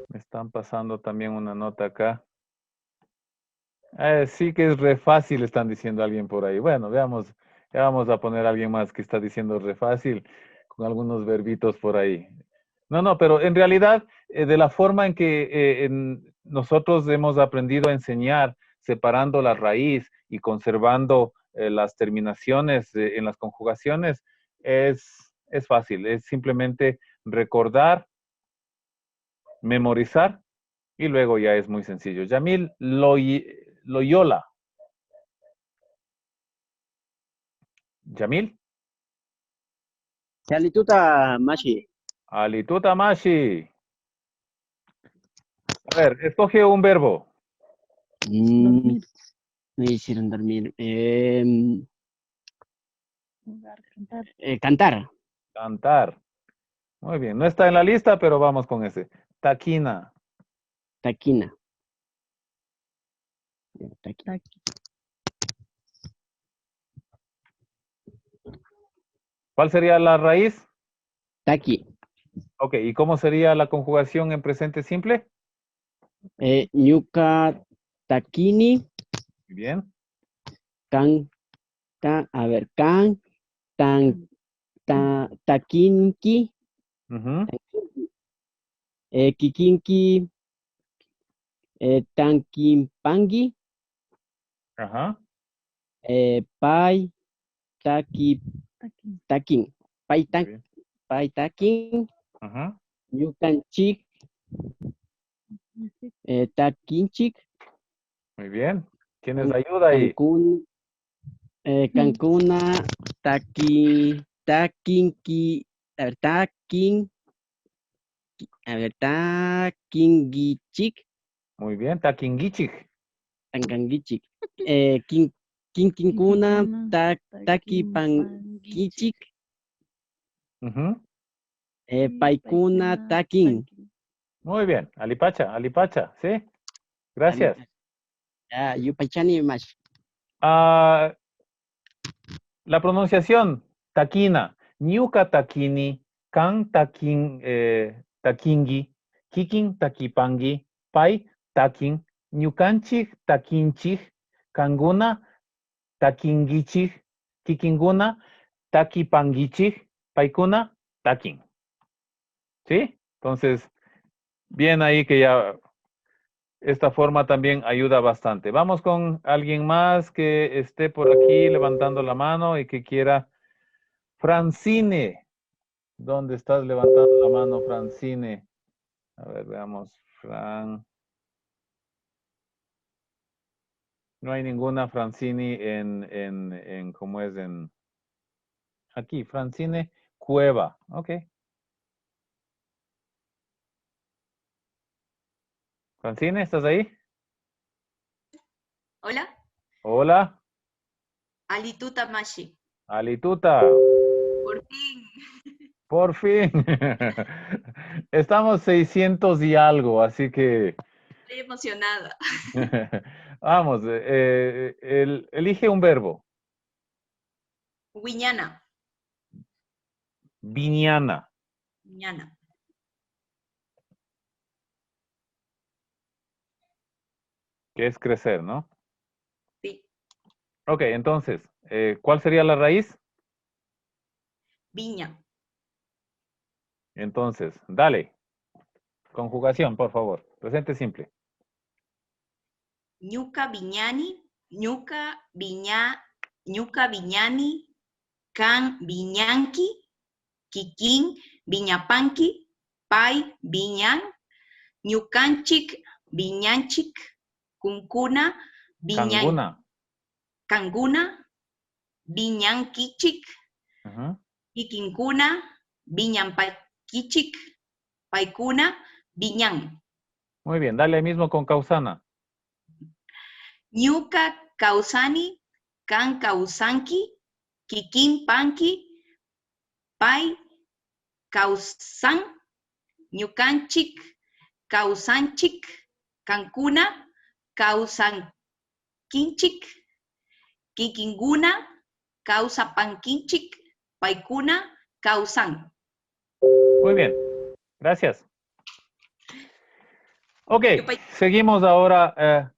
Me están pasando también una nota acá. Sí que es re fácil, están diciendo alguien por ahí. Bueno, veamos, ya vamos a poner a alguien más que está diciendo re fácil con algunos verbitos por ahí. No, pero en realidad, de la forma en que nosotros hemos aprendido a enseñar, separando la raíz y conservando las terminaciones en las conjugaciones, es fácil. Es simplemente recordar, memorizar, y luego ya es muy sencillo. Yamil Loyola. Yamil. Alituta Mashi. Alituta Mashi. A ver, escoge un verbo. Me hicieron dormir. Cantar. Cantar. Muy bien. No está en la lista, pero vamos con ese. Taquina. Taquina. ¿Cuál sería la raíz? Taqui. Ok, ¿y cómo sería la conjugación en presente simple? Ñuka taquini. Muy bien. Can, taquinki. Kikinki. Tanquimpangi. Ajá. Pai, taquin. Pai taquin. Ajá. Yucanchic. Taquinchic. Muy bien. ¿Tienes ayuda ahí? Cancuna, taquinki, taquingichic. Muy bien, taquingichic. Taquingichic. Quinquincuna, taquipangichic. Paicuna, taquin. Muy bien, alipacha, ¿sí? Gracias. Yupachani más. La pronunciación, taquina, ñuka taquini, can taquingi, kikin taquipangi, pai taquin, ñucanchik taquinchik, kanguna taquingichik, kikinguna taquipangichik, paikuna taquin. ¿Sí? Entonces, bien ahí que ya esta forma también ayuda bastante. Vamos con alguien más que esté por aquí levantando la mano y que quiera. Francine. ¿Dónde estás levantando la mano, Francine? A ver, veamos. No hay ninguna Francine en ¿cómo es? Aquí, Francine Cueva. Ok. Francine, ¿estás ahí? Hola. Hola. Alituta Mashi. Alituta. Por fin. Por fin. Estamos 600 y algo, así que... Estoy emocionada. Vamos, elige un verbo. Guiñana. Viñana. Guiñana. Que es crecer, ¿no? Sí. Ok, entonces, ¿cuál sería la raíz? Viña. Entonces, dale. Conjugación, por favor. Presente simple. Ñuka viñani, ñuka viñani, can viñanki, kikin viñapanki, pai viñan, ñucanchik viñanchik, kunkuna kanguna, viñankichik, kikinkuna viñanpakichik, paikuna viñan. Muy bien, dale mismo con causana. Ñuka kausani, kan kausanki, kikin panki, pai kausan, ñukanchik, kausanchik, kankuna, kausankinchik, kikinguna, kausapankinchik, paikuna, kausan. Muy bien, gracias. Ok, seguimos ahora.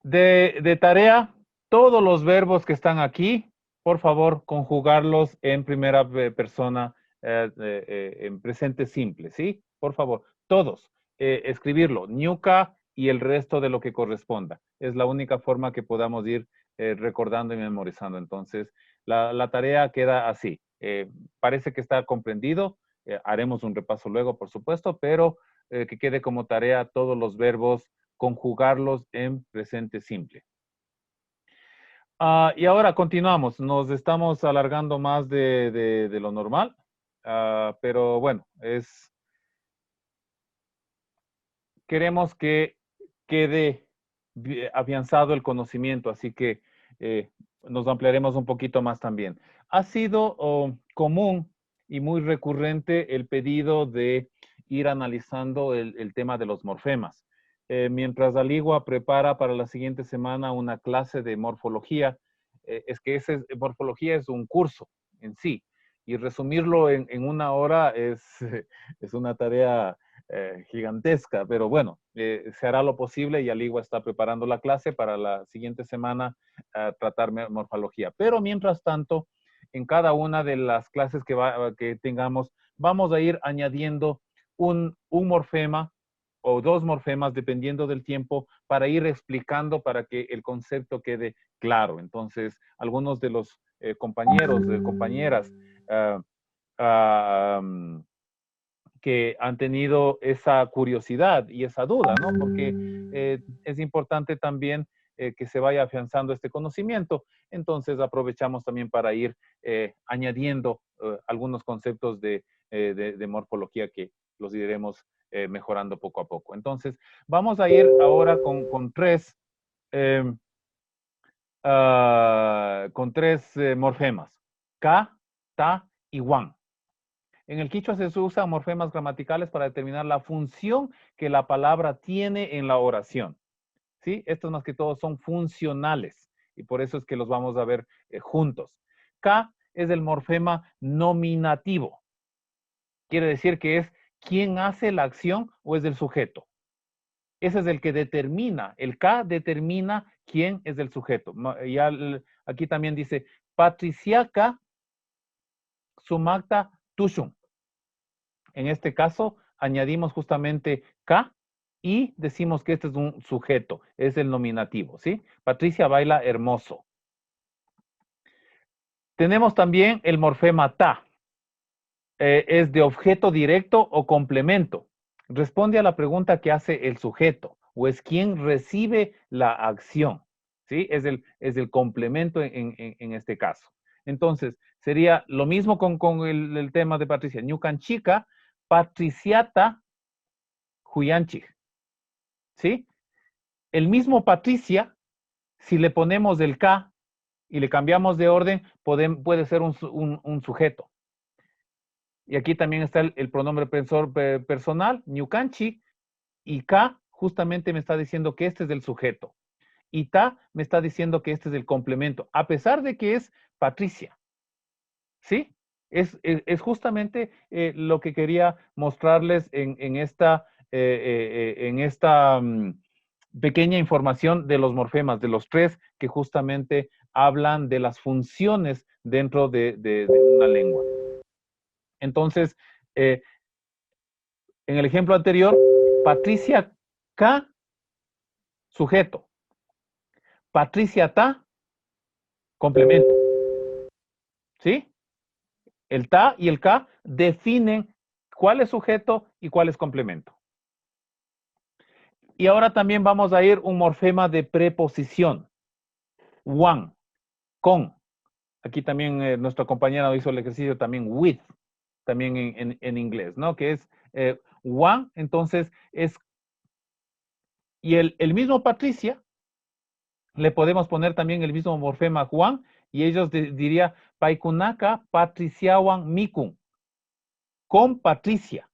De tarea, todos los verbos que están aquí, por favor, conjugarlos en primera persona, en presente simple, ¿sí? Por favor, todos. Escribirlo, ñuka y el resto de lo que corresponda. Es la única forma que podamos ir recordando y memorizando. Entonces, la tarea queda así. Parece que está comprendido. Haremos un repaso luego, por supuesto, pero que quede como tarea todos los verbos, conjugarlos en presente simple. Y ahora continuamos. Nos estamos alargando más de lo normal, pero bueno, queremos que quede afianzado el conocimiento, así que nos ampliaremos un poquito más también. Ha sido común y muy recurrente el pedido de ir analizando el tema de los morfemas. Mientras Aligua prepara para la siguiente semana una clase de morfología, es que morfología es un curso en sí, y resumirlo en una hora es una tarea gigantesca, pero bueno, se hará lo posible y Aligua está preparando la clase para la siguiente semana tratar morfología. Pero mientras tanto, en cada una de las clases que tengamos, vamos a ir añadiendo un morfema o dos morfemas, dependiendo del tiempo, para ir explicando para que el concepto quede claro. Entonces, algunos de los compañeros, compañeras que han tenido esa curiosidad y esa duda, ¿no? Porque es importante también que se vaya afianzando este conocimiento. Entonces, aprovechamos también para ir añadiendo algunos conceptos de morfología que los iremos mejorando poco a poco. Entonces, vamos a ir ahora con tres morfemas. Ka, ta y wan. En el quichua se usan morfemas gramaticales para determinar la función que la palabra tiene en la oración. ¿Sí? Estos más que todo son funcionales y por eso es que los vamos a ver juntos. Ka es el morfema nominativo. Quiere decir que es quién hace la acción o es el sujeto. Ese es el que determina. El K determina quién es el sujeto. Ya aquí también dice Patriciaca sumacta tushun. En este caso añadimos justamente K y decimos que este es un sujeto, es el nominativo, ¿sí? Patricia baila hermoso. Tenemos también el morfema ta. Es de objeto directo o complemento. Responde a la pregunta que hace el sujeto o es quien recibe la acción, ¿sí? Es el complemento en este caso. Entonces, sería lo mismo con el tema de Patricia. Ñucanchica, patriciata, huyanchig. ¿Sí? El mismo Patricia, si le ponemos el K y le cambiamos de orden, puede ser un sujeto. Y aquí también está el pronombre personal, ñucanchi, y K justamente me está diciendo que este es el sujeto. Y ta me está diciendo que este es el complemento, a pesar de que es Patricia. ¿Sí? Es justamente lo que quería mostrarles en esta pequeña información de los morfemas, de los tres que justamente hablan de las funciones dentro de una lengua. Entonces, en el ejemplo anterior, Patricia K, sujeto. Patricia Ta, complemento. ¿Sí? El ta y el ka definen cuál es sujeto y cuál es complemento. Y ahora también vamos a ir un morfema de preposición. Wan, con. Aquí también nuestra compañera hizo el ejercicio también with, también en inglés, ¿no? Que es wan, entonces es. Y el mismo Patricia, le podemos poner también el mismo morfema Juan, y ellos diría Paikunaka Patriciawan Mikun. con Patricia.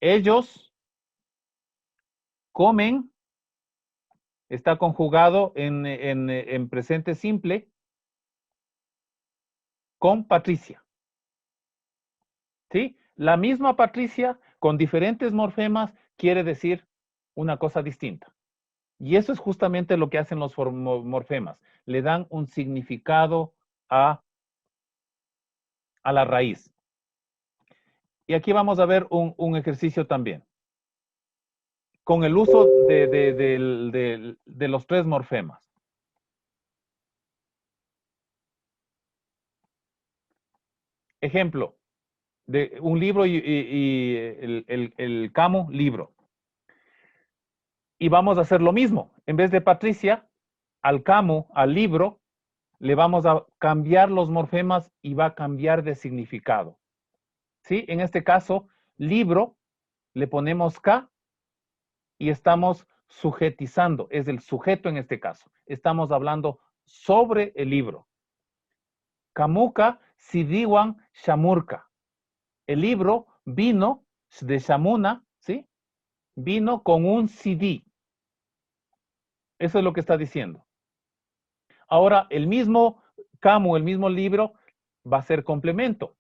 Ellos comen, está conjugado en presente simple, con Patricia. ¿Sí? La misma Patricia, con diferentes morfemas, quiere decir una cosa distinta. Y eso es justamente lo que hacen los morfemas. Le dan un significado a la raíz. Y aquí vamos a ver un ejercicio también. Con el uso de los 3 morfemas. Ejemplo, de un libro y el camu, libro. Y vamos a hacer lo mismo. En vez de Patricia, al camu, al libro, le vamos a cambiar los morfemas y va a cambiar de significado. ¿Sí? En este caso, libro, le ponemos K y estamos sujetizando. Es el sujeto en este caso. Estamos hablando sobre el libro. Kamuka sidiwan shamurka. El libro vino de Shamuna, ¿sí? Vino con un CD. Eso es lo que está diciendo. Ahora, el mismo Kamu, el mismo libro, va a ser complemento.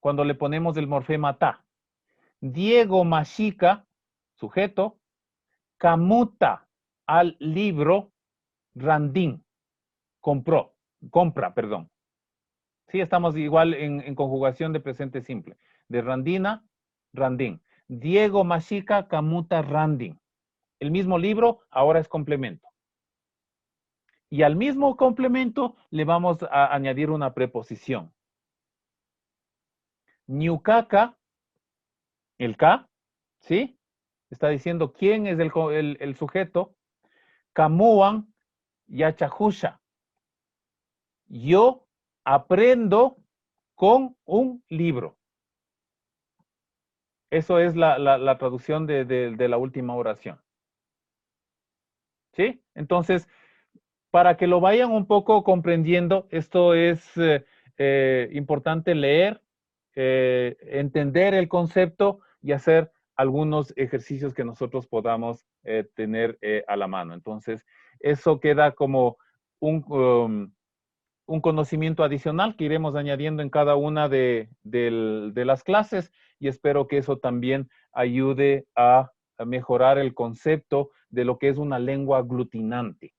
Cuando le ponemos el morfema ta. Diego Mashika, sujeto, Kamuta al libro, Randín, compra, perdón. Sí, estamos igual en conjugación de presente simple. De Randina, Randín. Diego Mashika, Kamuta, Randín. El mismo libro ahora es complemento. Y al mismo complemento le vamos a añadir una preposición. Ñukaka, el K, ¿sí? Está diciendo quién es el sujeto. Kamuan yachahusha. Yo aprendo con un libro. Eso es la traducción de la última oración. ¿Sí? Entonces, para que lo vayan un poco comprendiendo, esto es importante leer, entender el concepto y hacer algunos ejercicios que nosotros podamos tener a la mano. Entonces, eso queda como un conocimiento adicional que iremos añadiendo en cada una de las clases y espero que eso también ayude a mejorar el concepto de lo que es una lengua aglutinante,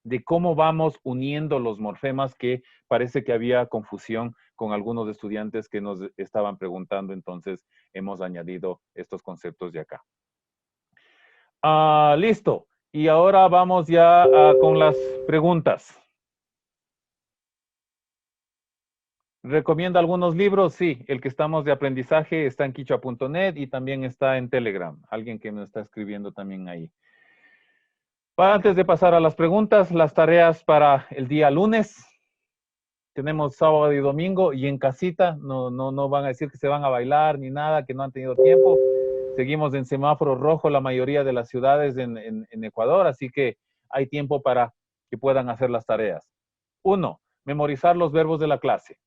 de cómo vamos uniendo los morfemas, que parece que había confusión con algunos estudiantes que nos estaban preguntando, entonces hemos añadido estos conceptos de acá. Listo. Y ahora vamos ya con las preguntas. ¿Recomienda algunos libros? Sí, el que estamos de aprendizaje está en quichua.net y también está en Telegram. Alguien que me está escribiendo también ahí. Antes de pasar a las preguntas, las tareas para el día lunes. Tenemos sábado y domingo y en casita no van a decir que se van a bailar ni nada, que no han tenido tiempo. Seguimos en semáforo rojo la mayoría de las ciudades en Ecuador, así que hay tiempo para que puedan hacer las tareas. 1, memorizar los verbos de la clase.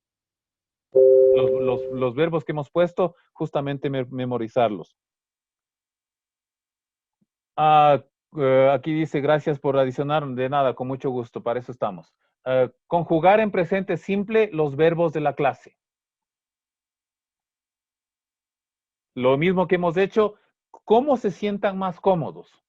Los verbos que hemos puesto, justamente memorizarlos. Aquí dice, gracias por adicionar. De nada, con mucho gusto, para eso estamos. Conjugar en presente simple los verbos de la clase. Lo mismo que hemos hecho, ¿cómo se sientan más cómodos?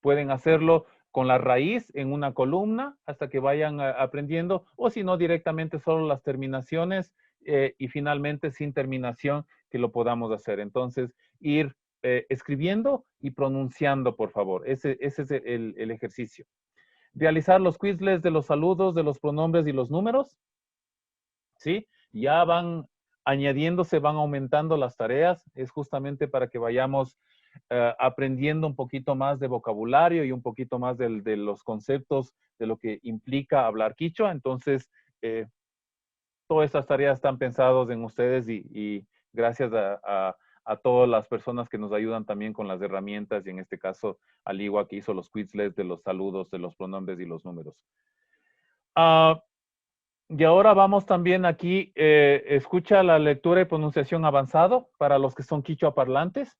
Pueden hacerlo con la raíz en una columna hasta que vayan aprendiendo, o si no, directamente solo las terminaciones y finalmente sin terminación que lo podamos hacer. Entonces, ir escribiendo y pronunciando, por favor. Ese es el ejercicio. Realizar los Quizlets de los saludos, de los pronombres y los números. ¿Sí? Ya van añadiéndose, van aumentando las tareas. Es justamente para que vayamos aprendiendo un poquito más de vocabulario y un poquito más de los conceptos de lo que implica hablar quichua. Entonces, todas estas tareas están pensadas en ustedes y gracias a todas las personas que nos ayudan también con las herramientas y en este caso Aligua que hizo los Quizlets de los saludos, de los pronombres y los números. Y ahora vamos también aquí, escucha la lectura y pronunciación avanzado para los que son quichua parlantes,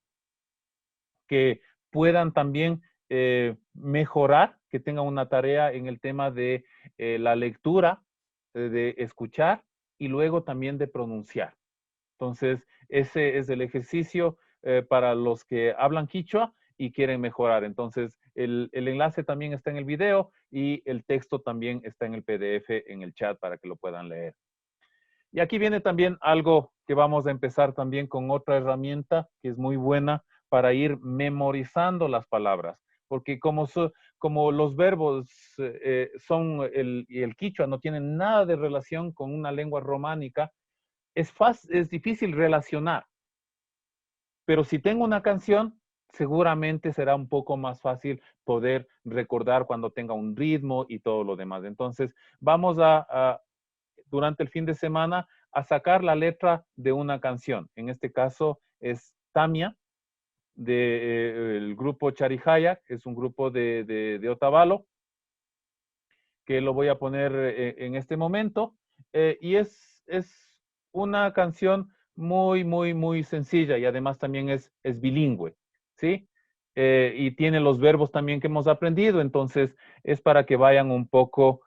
que puedan también mejorar, que tengan una tarea en el tema de la lectura, de escuchar y luego también de pronunciar. Entonces, ese es el ejercicio para los que hablan quichua y quieren mejorar. Entonces, el enlace también está en el video y el texto también está en el PDF en el chat para que lo puedan leer. Y aquí viene también algo que vamos a empezar también con otra herramienta que es muy buena para ir memorizando las palabras. Porque como los verbos y el quichua no tienen nada de relación con una lengua románica, es difícil relacionar. Pero si tengo una canción, seguramente será un poco más fácil poder recordar cuando tenga un ritmo y todo lo demás. Entonces, vamos durante el fin de semana a sacar la letra de una canción. En este caso es Tamia, del grupo Charijaya, que es un grupo de Otavalo, que lo voy a poner en este momento. Y es una canción muy, muy, muy sencilla y además también es bilingüe, ¿sí? Y tiene los verbos también que hemos aprendido, entonces es para que vayan un poco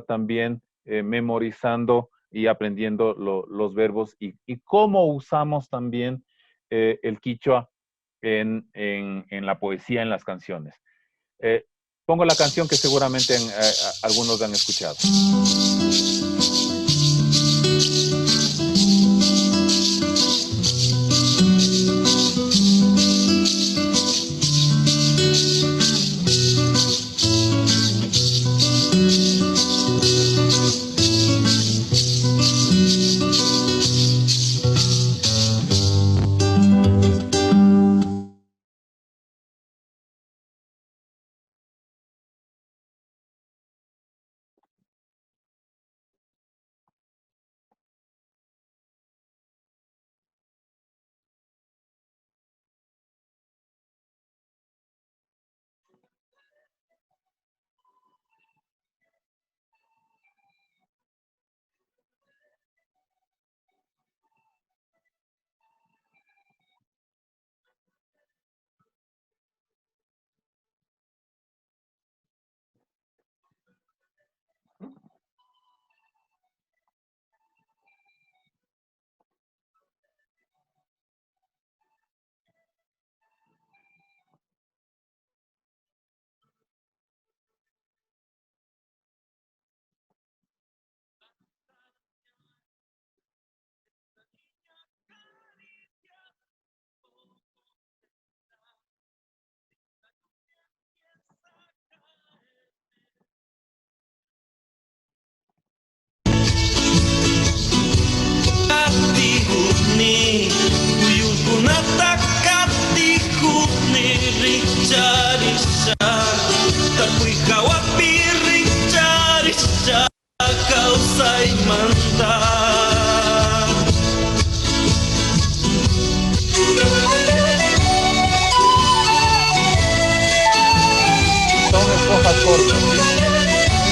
también memorizando y aprendiendo los verbos y cómo usamos también el quichua en la poesía, en las canciones. Pongo la canción que seguramente algunos han escuchado.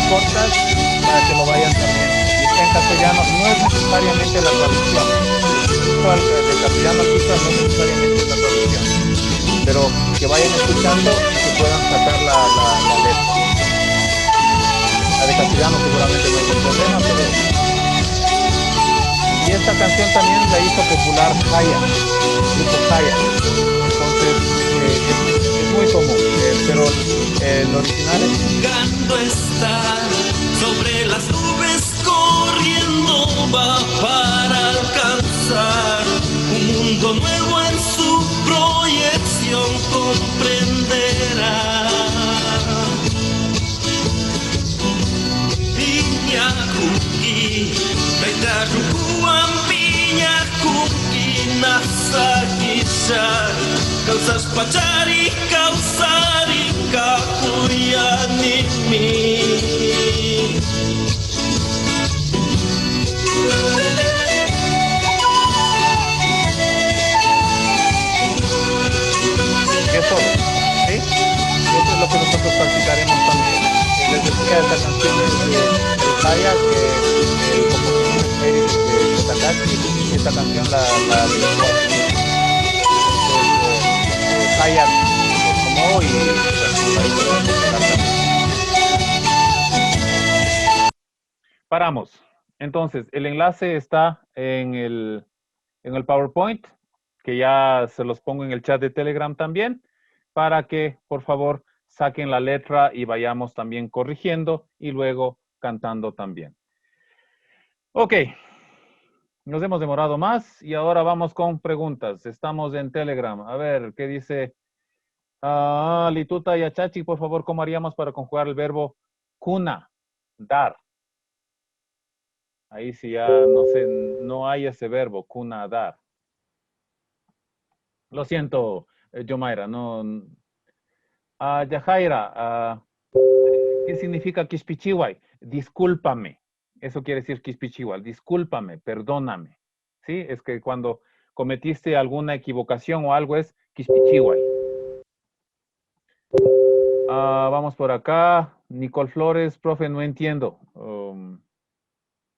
Cortas para que lo vayan también. Y está en castellano, no es necesariamente la traducción. De castellano a quichua no es necesariamente la traducción. Pero que vayan escuchando y que puedan sacar la letra. La de castellano seguramente no es un problema, pero... Y esta canción también la hizo popular Jaya, el grupo Jaya. Entonces, es muy común, pero el original es... Jugando está sobre las nubes, corriendo va para alcanzar un mundo nuevo en su proyección comprenderá. Piña kuki, taitarukuan piña kuki nasakisha, causas pachari, causari, kakuyanimi. Eso, ¿sí? Eso es lo que nosotros practicaremos también. Les decía, esta canción es de Saya, que el compositor de Takashi, esta canción la dedicó a su hijo. Entonces, Saya lo tomó y bueno, ahí lo vamos a dejar también. Paramos. Entonces, el enlace está en el PowerPoint, que ya se los pongo en el chat de Telegram también, para que, por favor, saquen la letra y vayamos también corrigiendo y luego cantando también. Ok. Nos hemos demorado más y ahora vamos con preguntas. Estamos en Telegram. A ver, ¿qué dice? Lituta y Achachi, por favor, ¿cómo haríamos para conjugar el verbo kuna, dar? Ahí sí ya no sé, no hay ese verbo, kuna, dar. Lo siento, Yomaira, no. Yajaira, ¿qué significa Kispichiwai? Discúlpame. Eso quiere decir Kispichiwai. Discúlpame, perdóname. ¿Sí? Es que cuando cometiste alguna equivocación o algo es Kispichiwai. Vamos por acá. Nicole Flores, profe, no entiendo.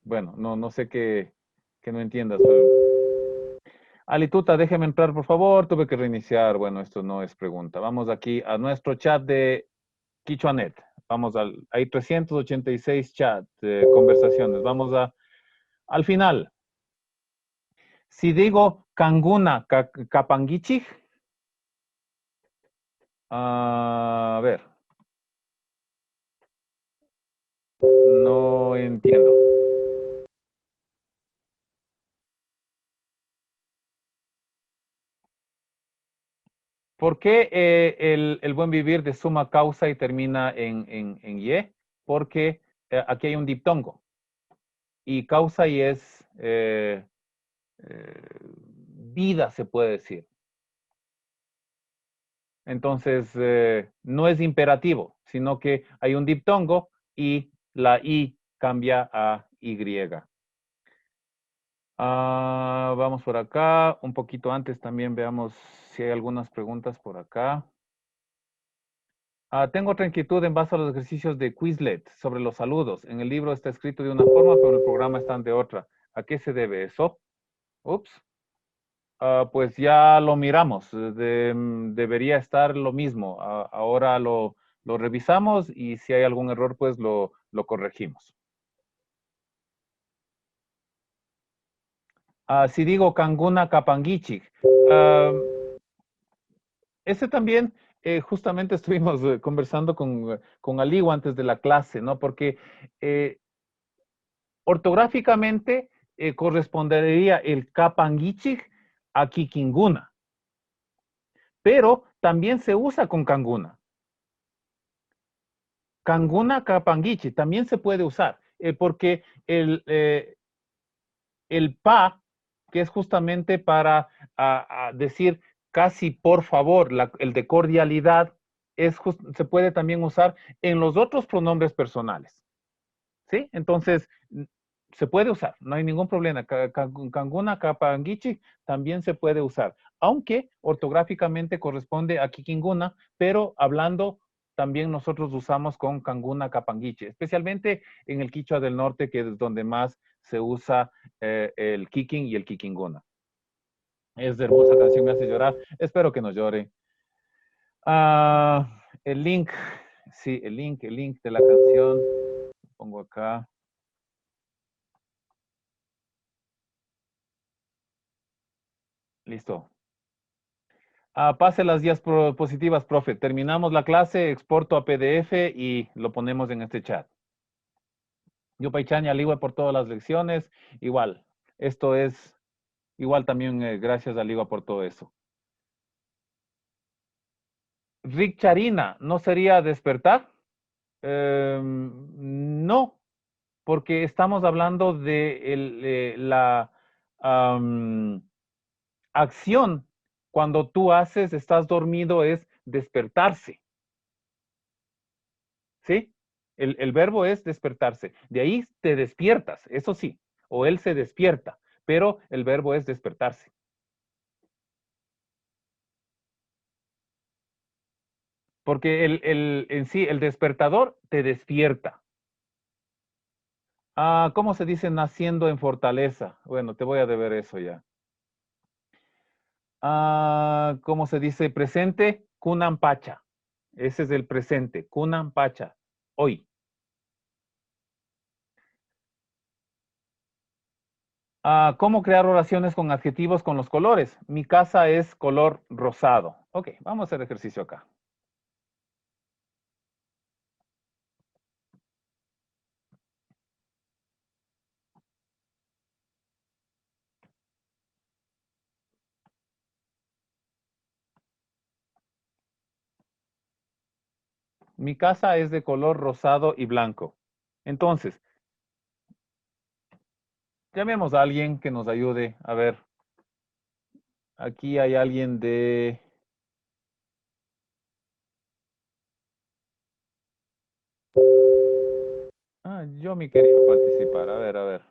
Bueno, no sé qué no entiendas. Alituta, déjeme entrar, por favor. Tuve que reiniciar. Bueno, esto no es pregunta. Vamos aquí a nuestro chat de KichuaNet. Vamos hay 386 chat, conversaciones. Vamos al final. Si digo Kanguna Kapangichig, a ver. No entiendo. ¿Por qué el buen vivir de suma causa y termina en ye? Porque aquí hay un diptongo. Y causa y es vida, se puede decir. Entonces, no es imperativo, sino que hay un diptongo y la I cambia a Y. Vamos por acá. Un poquito antes también veamos si hay algunas preguntas por acá. Tengo otra inquietud en base a los ejercicios de Quizlet sobre los saludos. En el libro está escrito de una forma, pero en el programa están de otra. ¿A qué se debe eso? Ups. Pues ya lo miramos. Debería estar lo mismo. Ahora lo revisamos y si hay algún error, pues lo corregimos. Si digo Kanguna Kapangichig, ese también justamente estuvimos conversando con Aliwa antes de la clase, ¿no? Porque ortográficamente correspondería el Kapangichig a Kikinguna, pero también se usa con Kanguna. Kanguna Kapangichig también se puede usar, porque el pa, que es justamente para decir casi por favor, el de cordialidad, se puede también usar en los otros pronombres personales. ¿Sí? Entonces, se puede usar, no hay ningún problema. Kanguna Kapangichig también se puede usar, aunque ortográficamente corresponde a Kikinguna, pero hablando también nosotros usamos con Kanguna Kapangichig, especialmente en el Quichua del Norte, que es donde más se usa el Kiking y el Kikinguna. Es hermosa canción, me hace llorar. Espero que no llore. El link, sí, el link de la canción. Lo pongo acá. Listo. Pase las diapositivas, profe. Terminamos la clase, exporto a PDF y lo ponemos en este chat. Yupaychani, Aliwa por todas las lecciones. Igual, esto es igual también gracias a Aliwa por todo eso. Richarina, ¿no sería despertar? No, porque estamos hablando de la acción. Cuando tú estás dormido, es despertarse. ¿Sí? El verbo es despertarse. De ahí te despiertas, eso sí. O él se despierta, pero el verbo es despertarse. Porque en sí, el despertador te despierta. ¿Cómo se dice naciendo en fortaleza? Bueno, te voy a deber eso ya. ¿Cómo se dice presente? Kunampacha. Ese es el presente. Kunampacha. Hoy. ¿Cómo crear oraciones con adjetivos con los colores? Mi casa es color rosado. Ok, vamos a hacer ejercicio acá. Mi casa es de color rosado y blanco. Entonces, llamemos a alguien que nos ayude. A ver, aquí hay alguien de... Yo me quería participar. A ver, a ver.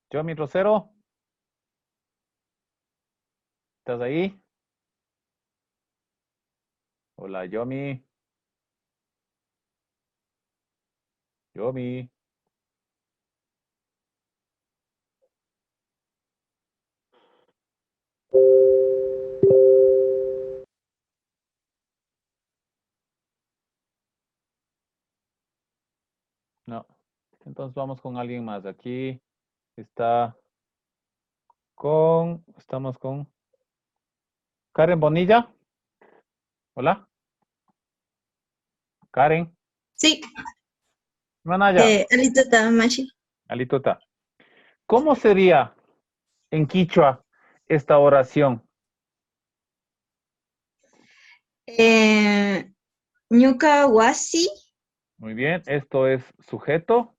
Yomi Rosero. ¿Estás ahí? Hola, Yomi. Yomi. No. Entonces vamos con alguien más. Aquí está estamos con Karen Bonilla. Hola. Karen. Sí. Manaya. Alituta, Mashi. Alituta. ¿Cómo sería en quichua esta oración? Ñuka wasi. Muy bien. Esto es sujeto.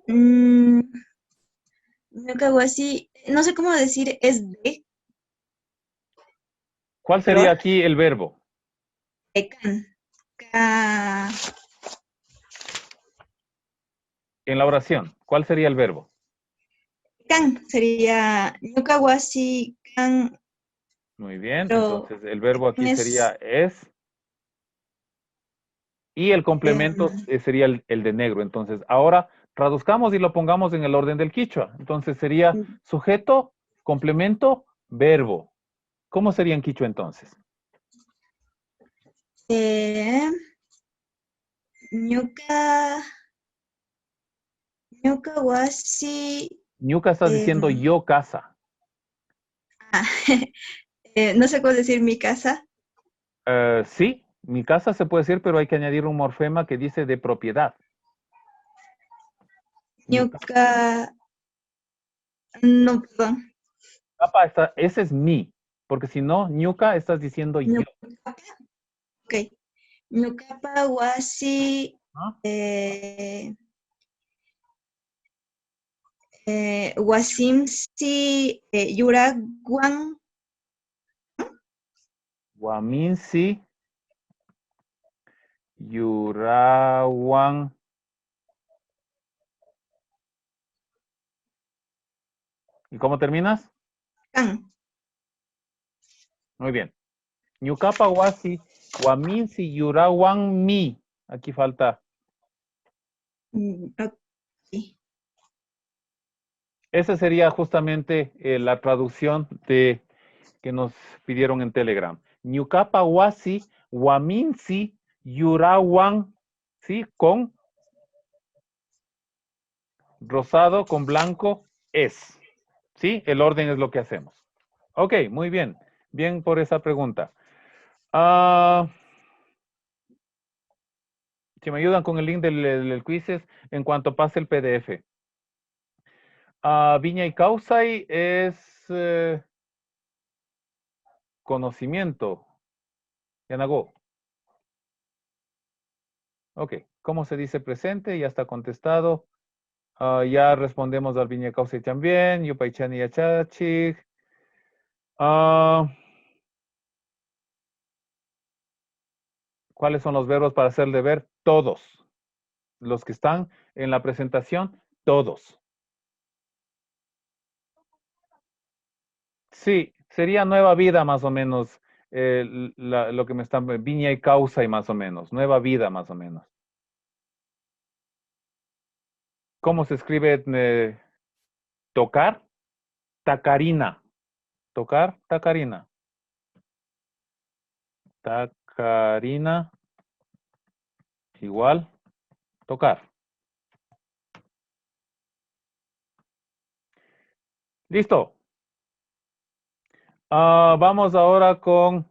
Ñuka wasi. No sé cómo decir, es de. ¿Cuál sería aquí el verbo? Can. En la oración, ¿cuál sería el verbo? Can sería ñuka wasi can. Muy bien, Pero entonces el verbo aquí es- sería es. Y el complemento sería el de negro. Entonces, ahora traduzcamos y lo pongamos en el orden del quichua. Entonces sería sujeto, complemento, verbo. ¿Cómo sería en quichua entonces? Ñuka wasi. Ñuca estás diciendo yo casa. No sé cómo decir mi casa. Sí, mi casa se puede decir, pero hay que añadir un morfema que dice de propiedad. Ñuka. No, perdón. Ese es mi, porque si no, ñuca estás diciendo yo. Ok. Ñukapa wasi. Wasimsi Yuraguan. Waminsi Yurawan. ¿Y cómo terminas? Can. Muy bien. Ñukapa wasi Waminsi Yurawan mi. Aquí falta. Esa sería justamente la traducción que nos pidieron en Telegram. Ñukapa wasi Waminsi Yurawan, ¿sí? Con rosado, con blanco, es. ¿Sí? El orden es lo que hacemos. Ok, muy bien. Bien por esa pregunta. Si me ayudan con el link del quizzes en cuanto pase el PDF. Viña y Causay es conocimiento. Yanagó. Ok, ¿cómo se dice presente? Ya está contestado. Ya respondemos al Viña y Causay también. Yupaychani y Achachig. ¿Cuáles son los verbos para hacer deber? Todos. Los que están en la presentación, todos. Sí, sería nueva vida más o menos lo que me están, viña y causa y más o menos, nueva vida más o menos. ¿Cómo se escribe tocar? Tacarina. Tocar, tacarina. Tacarina. Igual, tocar. Listo. Vamos ahora con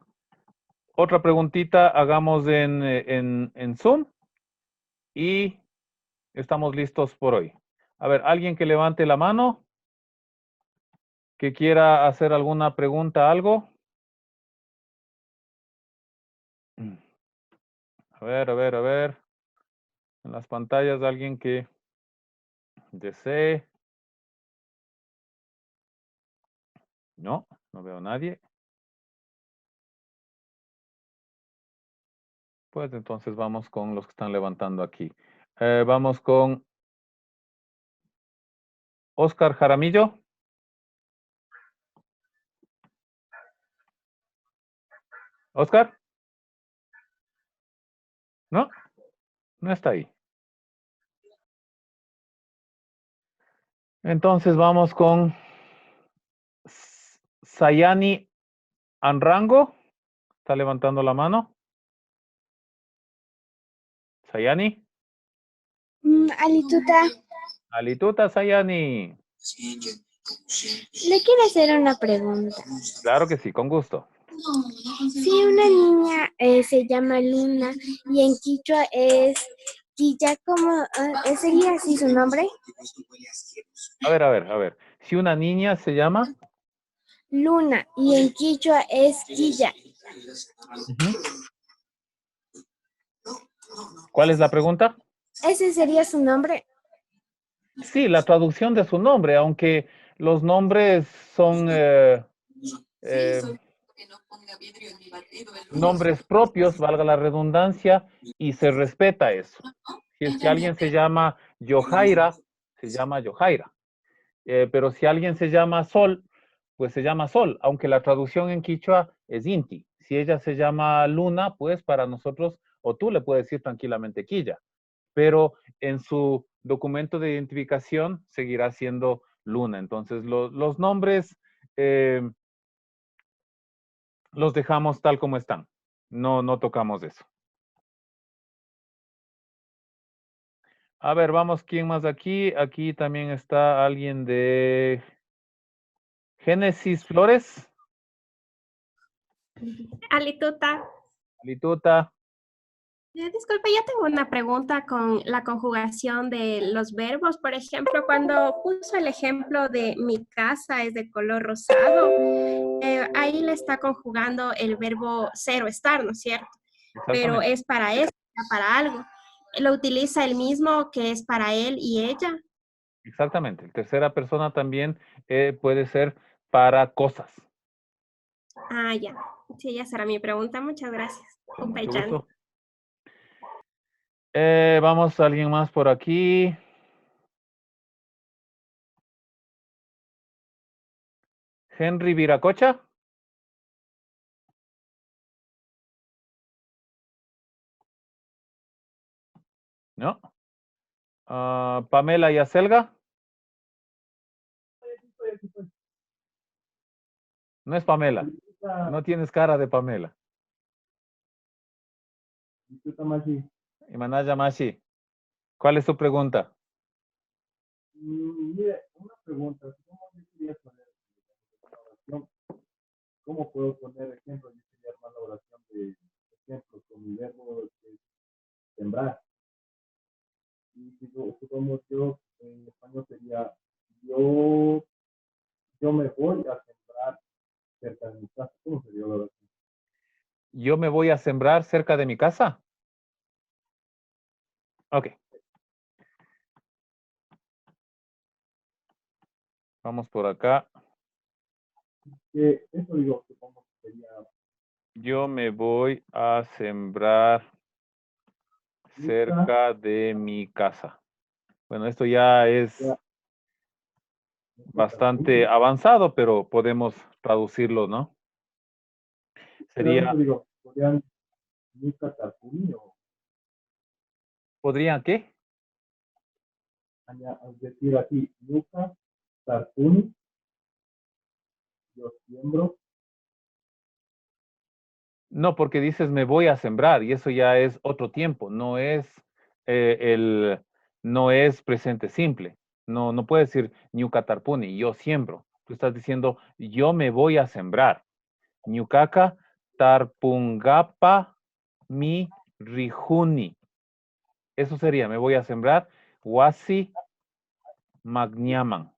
otra preguntita. Hagamos en Zoom. Y estamos listos por hoy. A ver, alguien que levante la mano. Que quiera hacer alguna pregunta, algo. A ver. En las pantallas, alguien que desee. No veo a nadie. Pues entonces vamos con los que están levantando aquí. Vamos con Oscar Jaramillo. Oscar. No está ahí. Entonces vamos con Sayani Anrango. Está levantando la mano. Sayani. Alituta Sayani. Le quiero hacer una pregunta. Claro que sí, con gusto. Si una niña se llama Luna y en quichua es Quilla, ¿cómo sería así su nombre? A ver. Si una niña se llama Luna y en quichua es Quilla. ¿Cuál es la pregunta? ¿Ese sería su nombre? Sí, la traducción de su nombre, aunque los nombres son nombres propios, valga la redundancia, y se respeta eso. Si es que alguien se llama Yojaira, se llama Yojaira. Pero si alguien se llama Sol, pues se llama Sol, aunque la traducción en quichua es Inti. Si ella se llama Luna, pues para nosotros, o tú le puedes decir tranquilamente Quilla. Pero en su documento de identificación seguirá siendo Luna. Entonces, los nombres los dejamos tal como están. No tocamos eso. A ver, vamos, ¿quién más aquí? Aquí también está alguien de Génesis Flores. Alituta. Alituta. Disculpe, yo tengo una pregunta con la conjugación de los verbos. Por ejemplo, cuando puso el ejemplo de mi casa es de color rosado, ahí le está conjugando el verbo ser o estar, ¿no es cierto? Pero es para eso, para algo. Lo utiliza el mismo que es para él y ella. Exactamente. En tercera persona también puede ser para cosas. Ya. Sí, ya será mi pregunta. Muchas gracias. Con mucho gusto. Vamos a alguien más por aquí. Henry Viracocha. ¿No? Pamela Yacelga. No es Pamela. No tienes cara de Pamela. Imanaya Mashi. ¿Cuál es tu pregunta? Mire, una pregunta. ¿Cómo puedo poner ejemplos? Yo quería armar la oración de ejemplos con mi verbo sembrar. Y supongamos yo, en español sería, yo me voy a sembrar cerca de mi casa. ¿Cómo sería la oración? Yo me voy a sembrar cerca de mi casa. Ok. Vamos por acá. Eso digo, supongo que sería. Yo me voy a sembrar cerca de mi casa. Bueno, esto ya es bastante avanzado, pero podemos traducirlo, ¿no? sería, Digo, podrían Yuka Tarpuni o ¿podrían qué? decir aquí, Yuka Tarpuni, yo siembro. No, porque dices me voy a sembrar y eso ya es otro tiempo, no es no es presente simple. No puedes decir Ñuka Tarpuni, yo siembro. Tú estás diciendo yo me voy a sembrar. Ñukaka Tarpungapa mi rijuni. Eso sería, me voy a sembrar. Wasi magñaman.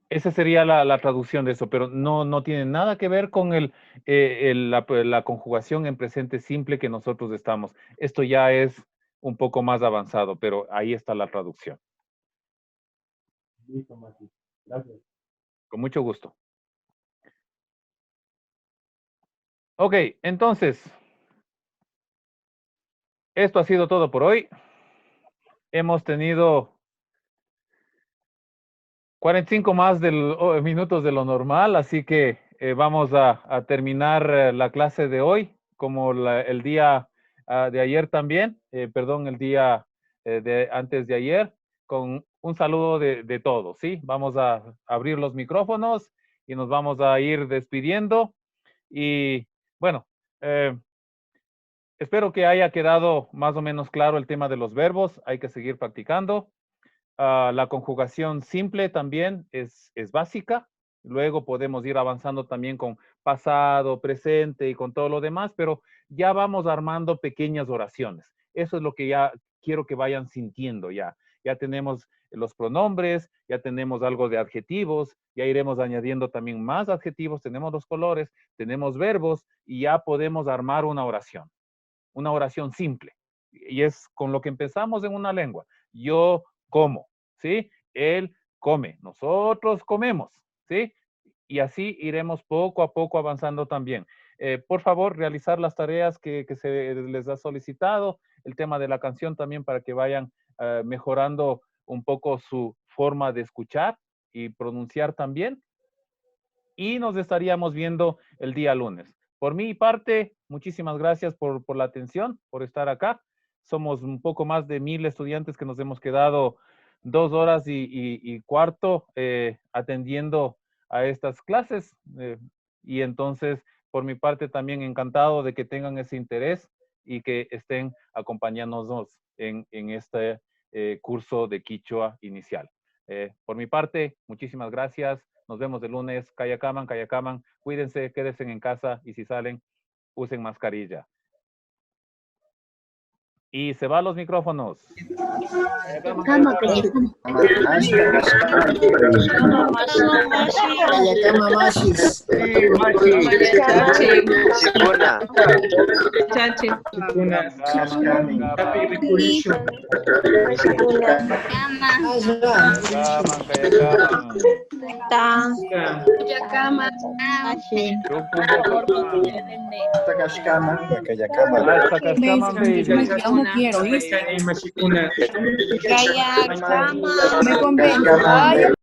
Esa sería la traducción de eso, pero no tiene nada que ver con la conjugación en presente simple que nosotros estamos. Esto ya es un poco más avanzado, pero ahí está la traducción. Listo, Mati. Gracias. Con mucho gusto. Ok, entonces, esto ha sido todo por hoy. Hemos tenido 45 más minutos de lo normal, así que vamos a terminar la clase de hoy, como el día de ayer también, perdón, el día antes de ayer, con un saludo de todos, ¿sí? Vamos a abrir los micrófonos y nos vamos a ir despidiendo. Y bueno, espero que haya quedado más o menos claro el tema de los verbos. Hay que seguir practicando. La conjugación simple también es básica. Luego podemos ir avanzando también con pasado, presente y con todo lo demás, pero ya vamos armando pequeñas oraciones. Eso es lo que ya quiero que vayan sintiendo ya. Ya tenemos los pronombres, ya tenemos algo de adjetivos, ya iremos añadiendo también más adjetivos, tenemos los colores, tenemos verbos y ya podemos armar una oración simple. Y es con lo que empezamos en una lengua. Yo como, ¿sí? Él come, nosotros comemos, ¿sí? Y así iremos poco a poco avanzando también. Por favor, realizar las tareas que se les ha solicitado, el tema de la canción también para que vayan mejorando un poco su forma de escuchar y pronunciar también. Y nos estaríamos viendo el día lunes. Por mi parte, muchísimas gracias por la atención, por estar acá. Somos un poco más de 1000 estudiantes que nos hemos quedado 2 horas y cuarto atendiendo a estas clases. Y entonces, por mi parte, también encantado de que tengan ese interés y que estén acompañándonos en este curso de Quichua inicial. Por mi parte, muchísimas gracias. Nos vemos el lunes. Kayakaman, Kayakaman. Cuídense, quédense en casa y si salen, usen mascarilla. Y se van los micrófonos. No quiero ir. Me convenzo.